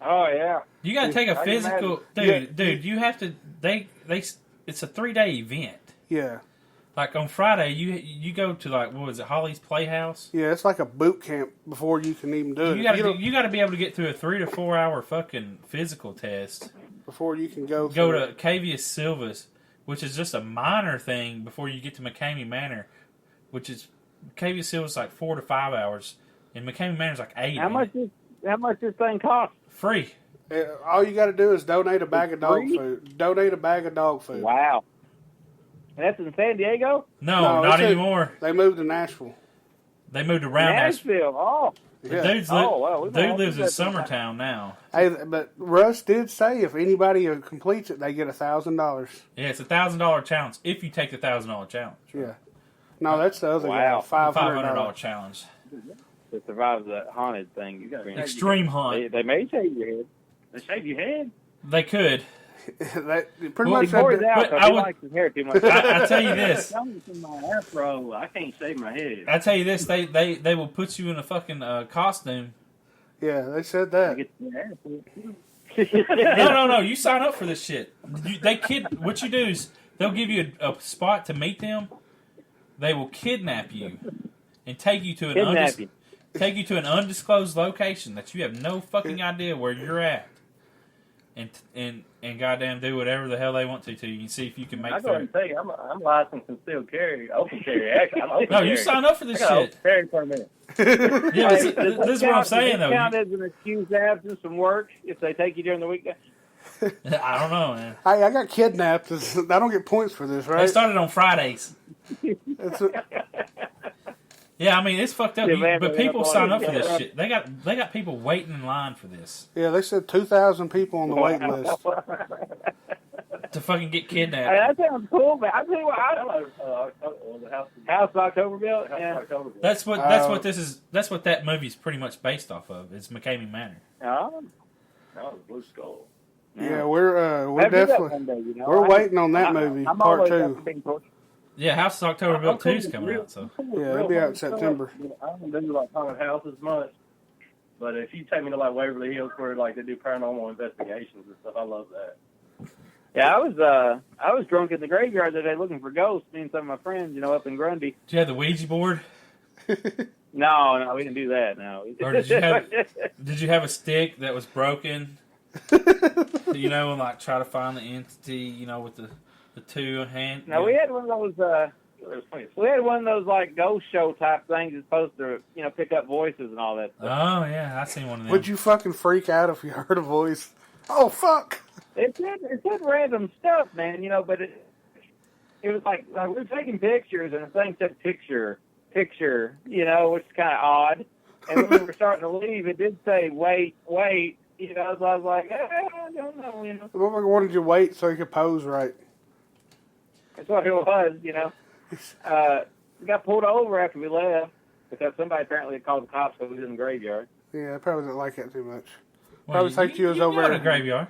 Oh, yeah. You got to take a physical... Dude, you have to... It's a 3-day event. Yeah. Like on Friday, you go to like, what was it, Holly's Playhouse? Yeah, it's like a boot camp before you can even do it. You got to be able to get through a 3 to 4 hour fucking physical test before you can go to Cavius Silvas, which is just a minor thing before you get to McCamey Manor, which is Cavius Silvas like 4 to 5 hours, and McCamey Manor's like 8. How much this thing cost? Free. All you got to do is donate a bag of dog food. Donate a bag of dog food. Wow. And that's in San Diego? No, not anymore. They moved to Nashville. They moved around Nashville. Oh. Yeah. Dude lives in Summertown now. Hey, but Russ did say if anybody completes it, they get $1,000. Yeah, it's a $1,000 challenge if you take the $1,000 challenge. Yeah. No, that's the other guy. $500 challenge. To survive the haunted thing. Extreme haunt. They may shave your head. They shave your head? They could. Pretty much. He likes his hair too much. I tell you this. My afro, I can't shave my head. I tell you this. They will put you in a fucking costume. Yeah, they said that. No. You sign up for this shit. What you do is they'll give you a spot to meet them. They will kidnap you and take you to an undisclosed location that you have no fucking idea where you're at. And goddamn do whatever the hell they want to you and see if you can make it through. I'm going to tell you, I'm licensed concealed carry, open carry. Actually, I'm open No, carry. you sign up for this shit. Open carry for a minute. Yeah, this is what I'm saying, though. Count as an excused absence from work if they take you during the weekday? I don't know, man. Hey, I got kidnapped. I don't get points for this, right? They started on Fridays. Yeah, I mean, it's fucked up. But people sign up for this shit. They got people waiting in line for this. Yeah, they said 2,000 people on the waiting list. To fucking get kidnapped. Hey, that sounds cool, man. I tell you what, House of Octoberville. Yeah. That's what this is. That's what that movie's pretty much based off of. It's McCamey Manor. Oh. No, Blue Skull. Yeah, we're definitely we're waiting on that movie, part 2. Yeah, House of Octoberville 2 is coming out. So yeah, it'll be out in September. I don't do like haunted houses much, but if you take me to like Waverly Hills where like they do paranormal investigations and stuff, I love that. Yeah, I was drunk in the graveyard that day looking for ghosts. Me and some of my friends, up in Grundy. Did you have the Ouija board? No, we didn't do that. No. Or did you have a stick that was broken? And like try to find the entity, with the two hand. No, we had one of those. We had one of those like ghost show type things that's supposed to, pick up voices and all that stuff. Oh yeah, I seen one of them. Would you fucking freak out if you heard a voice? Oh fuck! It said random stuff, man. But it was like we were taking pictures and the thing said picture, which is kind of odd. And when we were starting to leave, it did say wait. So I was like, I don't know. The motherfucker wanted you to wait so he could pose right. That's what it was. We got pulled over after we left because somebody apparently had called the cops because we was in the graveyard. Yeah, I probably didn't like that too much. Well, Probably think you was over in there. a graveyard.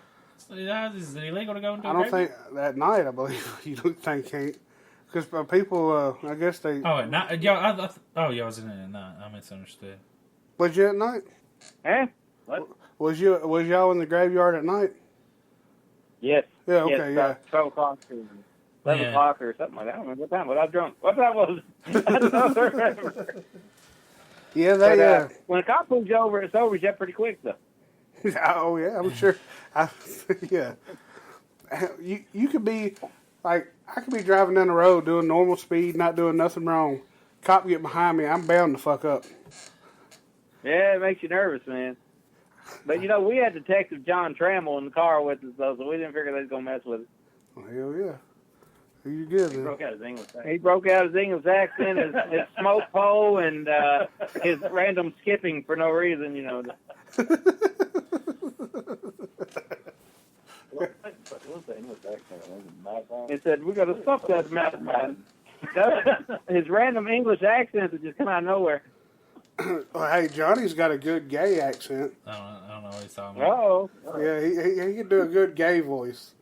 Is it illegal to go into a I don't graveyard? think at night. I believe you don't think can't because people. I guess they. Oh, at night? Y'all was in it at night. I misunderstood. Was you at night? Eh? What? Was y'all in the graveyard at night? Yes. Yeah. Okay. Yes, Yeah. about 12 o'clock or 11 o'clock or something like that. I don't remember what time. But I was drunk. What time was it? I don't remember. Yeah. They. But, when a cop pulls you over, it's over pretty quick, though. Oh yeah, I'm sure. Yeah. You could be like I could be driving down the road doing normal speed, not doing nothing wrong. Cop get behind me, I'm bound to fuck up. Yeah, it makes you nervous, man. But, we had Detective John Trammell in the car with us, though, so we didn't figure they was going to mess with us. Oh, hell yeah. You good, man? He broke out his English accent, his smoke pole, and his random skipping for no reason, He said, "We got to stop that madman." His random English accent would just come out of nowhere. Well, hey, Johnny's got a good gay accent. I don't know what he's talking about. Oh, Yeah, he can do a good gay voice.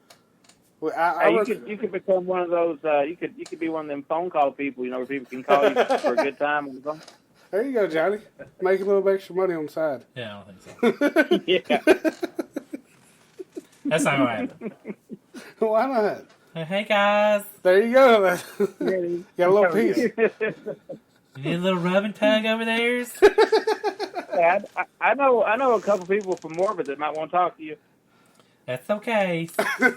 Well, you could become one of those. You could be one of them phone call people. Where people can call you for a good time on the phone. There you go, Johnny. Make a little extra money on the side. Yeah, I don't think so. Yeah. That's not going to happen. Why not? Hey, guys. There you go. Got a little piece. You need a little rub and tug over there? Yeah, I know a couple people from Morbid that might want to talk to you. That's okay. I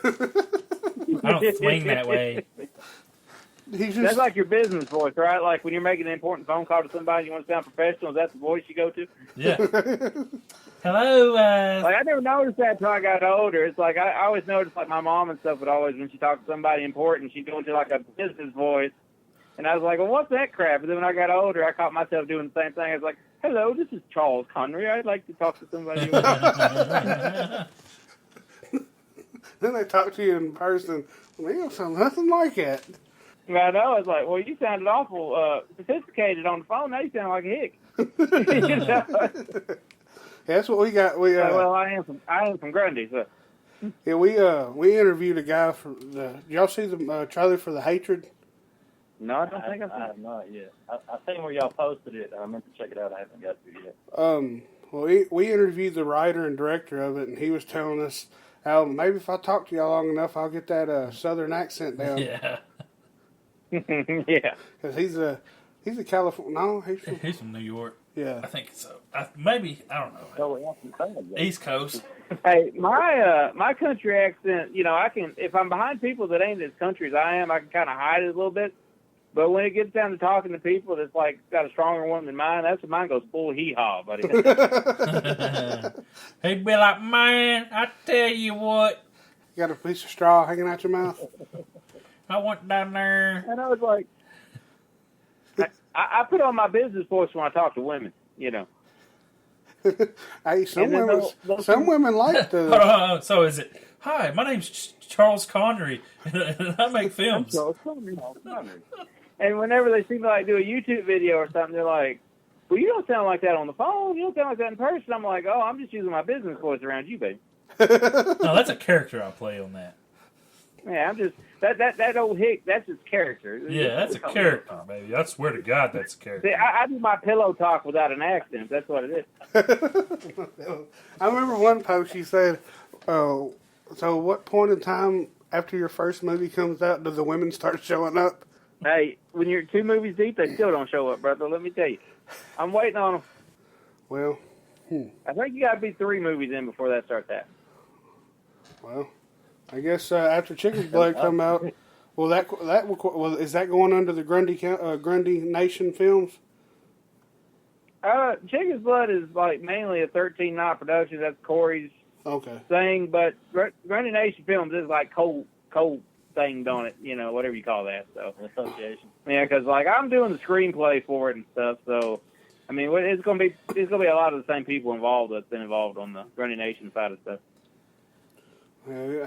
don't swing that way. That's like your business voice, right? Like when you're making an important phone call to somebody, you want to sound professional. Is that the voice you go to? Yeah. Hello. Like I never noticed that until I got older. It's like I always noticed, like my mom and stuff would always, when she talked to somebody important, she'd go into like a business voice, and I was like, well, what's that crap? And then when I got older, I caught myself doing the same thing. I was like, hello, this is Charles Conry. I'd like to talk to somebody. Then they talk to you in person. Well, you don't sound nothing like that. I know. It's like, well, you sounded awful sophisticated on the phone. Now you sound like a hick. Yeah, that's what we got. Well, I am from Grundy, so. Yeah, we interviewed a guy from y'all see the trailer for The Hatred? No, I don't think I have not yet. I seen where y'all posted it. I meant to check it out. I haven't got to yet. Well, we interviewed the writer and director of it, and he was telling us how maybe if I talk to y'all long enough, I'll get that southern accent down. Yeah. Yeah. Because he's a California. No, He's from New York. Yeah. I think so. I don't know. East Coast. Hey, my country accent, I can, if I'm behind people that ain't as country as I am, I can kind of hide it a little bit. But when it gets down to talking to people that's like got a stronger one than mine, that's when mine goes full hee-haw, buddy. He'd be like, man, I tell you what. You got a piece of straw hanging out your mouth? I went down there. And I was like, I put on my business voice when I talk to women, Hey, some women like the. Hold on, so is it? Hi, my name's Charles Conry, and I make films. And whenever they see me like do a YouTube video or something, they're like, "Well, you don't sound like that on the phone. You don't sound like that in person." I'm like, "Oh, I'm just using my business voice around you, baby." No, that's a character I play on that. Yeah, I'm just that old hick. That's his character. Yeah, that's a character, baby. I swear to God, that's a character. See, I do my pillow talk without an accent. That's what it is. I remember one post you said, "So, what point in time after your first movie comes out do the women start showing up?" Hey, when you're 2 movies deep, they still don't show up, brother. Let me tell you, I'm waiting on them. Well, I think you got to be 3 movies in before that starts happening. Well, I guess after Chicken's Blood come out, Well, is that going under the Grundy Nation Films? Chicken's Blood is like mainly a 13-knot production. That's Korey's thing, but Grundy Nation Films is like cold thing on it, whatever you call that. So association. Yeah, because like I'm doing the screenplay for it and stuff. So I mean, it's gonna be a lot of the same people involved that's been involved on the Grundy Nation side of stuff.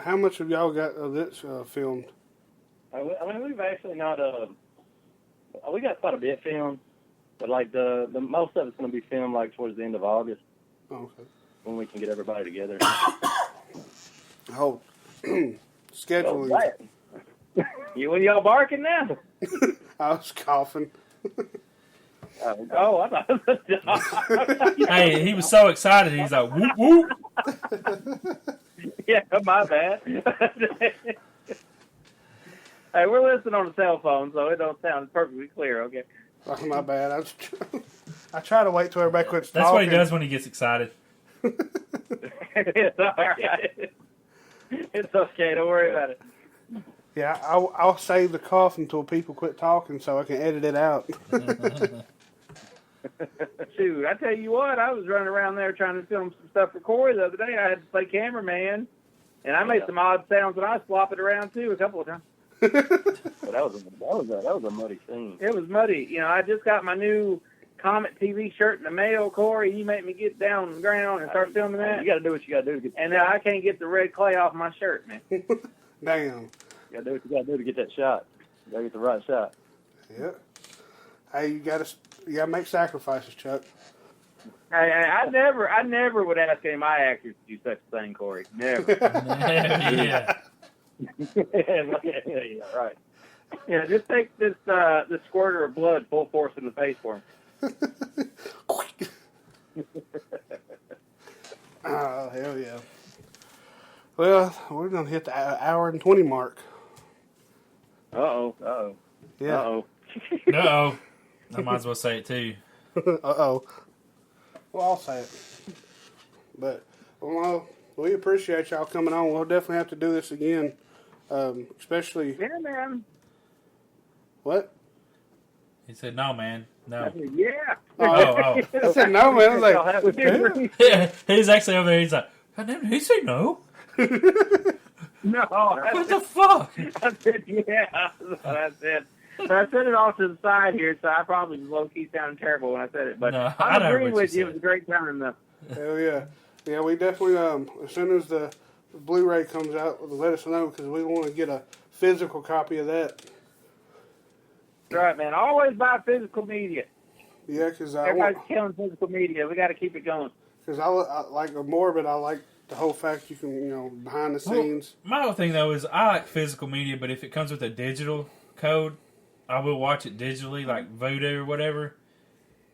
How much have y'all got of this filmed? I mean, we've actually not. We got quite a bit filmed, but like the most of it's going to be filmed like towards the end of August. Okay. When we can get everybody together. Oh, scheduling. Y'all barking now? I was coughing. I thought it was a dog. Hey, he was so excited. He's like, whoop, whoop. Yeah, my bad. Hey, we're listening on the cell phone, so it don't sound perfectly clear, okay? Oh, my bad. I try to wait till everybody quits talking. That's what he does when he gets excited. It's all right. It's okay. Don't worry about it. Yeah, I'll save the cough until people quit talking so I can edit it out. Shoot, I tell you what, I was running around there trying to film some stuff for Korey the other day. I had to play cameraman, and I made some odd sounds, and I flopped it around too a couple of times. Well, that was a muddy scene. It was muddy. I just got my new Comet TV shirt in the mail, Korey. You make me get down on the ground and start filming that. You got to do what you got to do. And now I can't get the red clay off my shirt, man. Damn. You got to do what you got to do to get that shot. You got to get the right shot. Yeah. Hey, you got to make sacrifices, Chuck. Hey, I never would ask any of my actors to do such a thing, Korey. Never. Yeah. Yeah, right. Yeah, just take this squirter of blood full force in the face for him. Oh, hell yeah. Well, we're going to hit the hour and 20 mark. Uh-oh. Yeah. Uh-oh. Uh-oh. I might as well say it too. Uh-oh. Well, I'll say it. But, well, we appreciate y'all coming on. We'll definitely have to do this again. Especially... Yeah, man. What? He said, no, man. No. Yeah. Oh. I said no, man. I was like... Yeah, he's actually over there. He's like, did he say no? No. What the fuck? I said, yeah. That's what I said. But I said it off to the side here, so I probably was low-key sounding terrible when I said it. But No, I'm I agreeing heard what with you you. It was a great time, though. Hell yeah. Yeah, we definitely, as soon as the Blu-ray comes out, let us know, because we want to get a physical copy of that. That's right, man. Always buy physical media. Yeah, because Everybody's killing physical media. We got to keep it going. Because I like a Morbid, I like the whole fact you can, behind the scenes. My whole thing, though, is I like physical media, but if it comes with a digital code, I will watch it digitally, like Voodoo or whatever.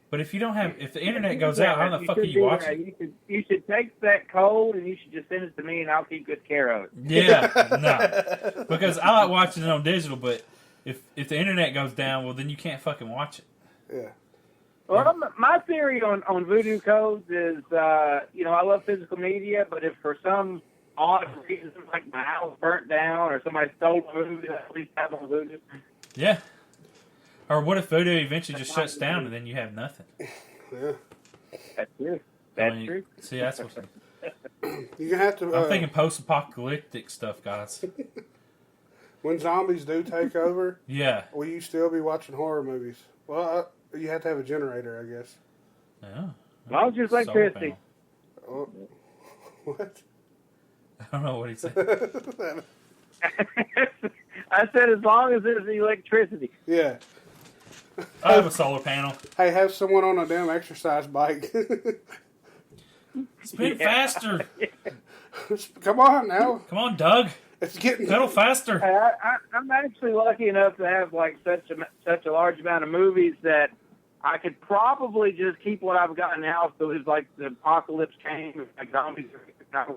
But if you don't have, if the internet goes out, how the fuck are you watching? You should take that code and you should just send it to me and I'll keep good care of it. Yeah, no. Because I like watching it on digital, but if the internet goes down, well, then you can't fucking watch it. Yeah. Well, my theory on Voodoo codes is, I love physical media, but if for some odd reason, like my house burnt down or somebody stole a movie, I at least have on Voodoo. Yeah. Or what if Voodoo eventually just shuts down and then you have nothing? Yeah. That's true. That's true. See, that's what You're gonna have to. I'm thinking post-apocalyptic stuff, guys. When zombies do take over, Yeah. will you still be watching horror movies? Well, you have to have a generator, I guess. Yeah. As long as there's electricity. Oh, what? I don't know what he said. I said as long as there's electricity. Yeah. I have a solar panel. Hey, have someone on a damn exercise bike. Spin faster. Come on now. Come on, Doug. It's getting Pedal faster. I'm actually lucky enough to have like such a large amount of movies that I could probably just keep what I've got now. So it's like the apocalypse came, like zombies are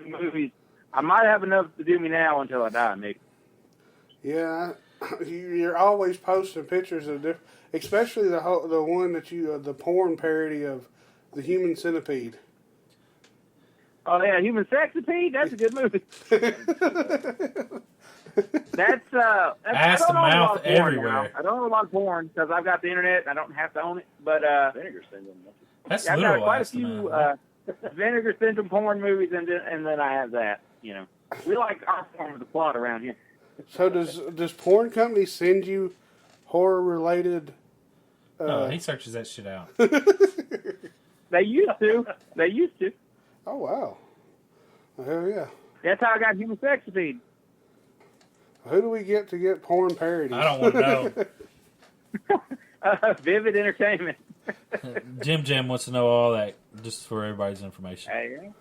movies. I might have enough to do me now until I die, maybe. Yeah, you're always posting pictures of different, especially the one that the porn parody of the Human Centipede. Oh yeah, Human Sexipede. That's a good movie. That's Ass to mouth everywhere. I don't know a lot of porn because I've got the internet and I don't have to own it. But Vinegar Syndrome. That's I've literal got quite a ass to few mouth. Vinegar Syndrome porn movies, and then I have that. We like our form of the plot around here. So does porn companies send you horror related? No, he searches that shit out. They used to. Oh wow! Hell yeah! That's how I got Human Sexipede. Who do we get to get porn parodies? I don't want to know. Vivid Entertainment. Jim Jam wants to know all that, just for everybody's information. Hey,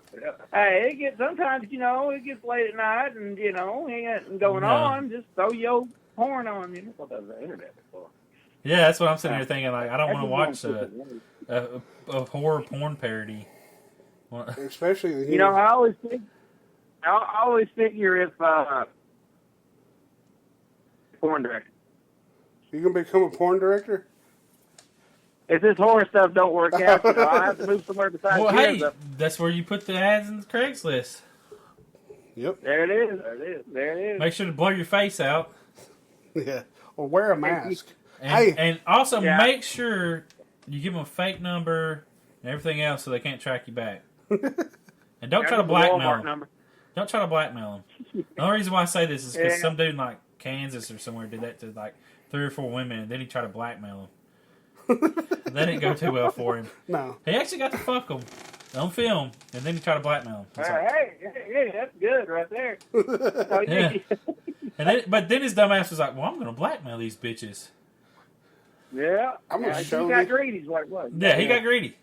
it gets sometimes it gets late at night, and ain't nothing going on. Just throw your porn on. I thought that was the internet before. Yeah, that's what I'm sitting here thinking. Like, I don't want to watch a horror porn parody. Especially I always figure if porn director. You gonna become a porn director? If this horror stuff don't work out, I'll have to move somewhere besides. Well, hey, that's where you put the ads in the Craigslist. Yep. There it is. Make sure to blow your face out. Yeah. Or wear a mask. And also make sure you give them a fake number and everything else so they can't track you back. And don't try to blackmail them. Don't try to blackmail them. The only reason why I say this is because some dude in like Kansas or somewhere did that to like 3 or 4 women, and then he tried to blackmail them. That didn't go too well for him. No. He actually got to fuck them on film, and then he tried to blackmail them. Hey, that's good right there. Yeah. But then his dumb ass was like, well, I'm going to blackmail these bitches. Yeah. I'm gonna show he got greedy is what it was. Yeah, he got greedy.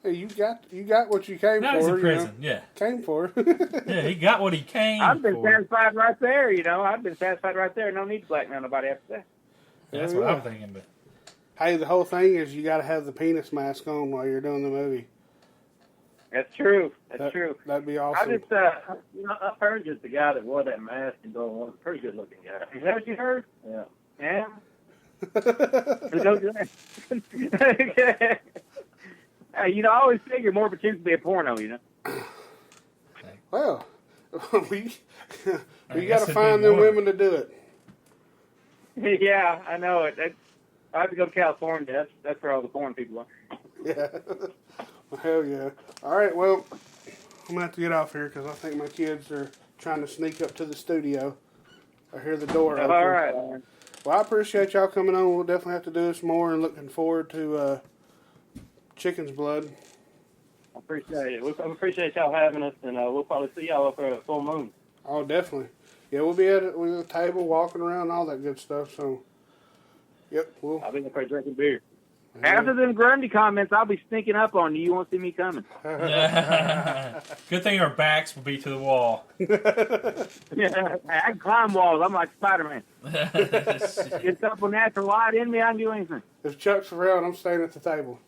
Hey, you got what you came Now for. he's in prison, yeah. Came for. Yeah, he got what he came for. I've been satisfied right there, I've been satisfied right there. No need to blackmail nobody after that. Yeah, that's what I'm thinking, but... Hey, the whole thing is you got to have the penis mask on while you're doing the movie. That's true. That's true. That'd be awesome. I just, I've heard just the guy that wore that mask and going was a pretty good looking guy. Is that what you heard? Yeah. Yeah. I always figure Morbid to be a porno, Well, we got to find them women to do it. Yeah, I know it. I have to go to California. That's where all the porn people are. Yeah. Well, hell yeah. All right, well, I'm going to have to get off here because I think my kids are trying to sneak up to the studio. I hear the door open. All right. Well, I appreciate y'all coming on. We'll definitely have to do this more, and looking forward to Chicken's Blood. I appreciate it. We appreciate y'all having us, and we'll probably see y'all up there at full moon. Oh, definitely. Yeah, we'll be at the table, walking around, all that good stuff. So, yep, I'll be up there drinking beer. After them Grundy comments, I'll be sneaking up on you. You won't see me coming. Good thing our backs will be to the wall. Yeah, I can climb walls. I'm like Spider-Man. Get a couple natural light in me, I can do anything. If Chuck's around, I'm staying at the table.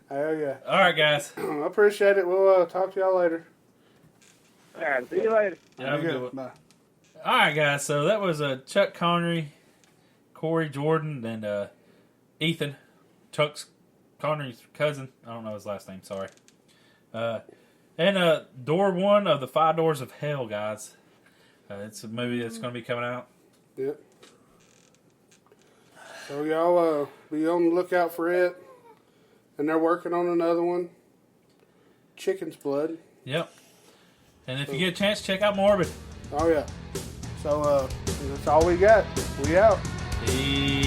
Hell yeah. All right, guys. I appreciate it. We'll talk to y'all later. All right, see you later. Yeah, have a good one. Bye. All right, guys. So that was Chuck Conry, Korey, Jordan, and Ethan. Chuck's Conry's cousin. I don't know his last name. Sorry. And Door 1 of the 5 Doors of Hell, guys. It's a movie that's going to be coming out. Yep. So y'all be on the lookout for it. And they're working on another one. Chicken's Blood. Yep. And if you get a chance, check out Morbid. Oh yeah. So that's all we got. We out. Peace.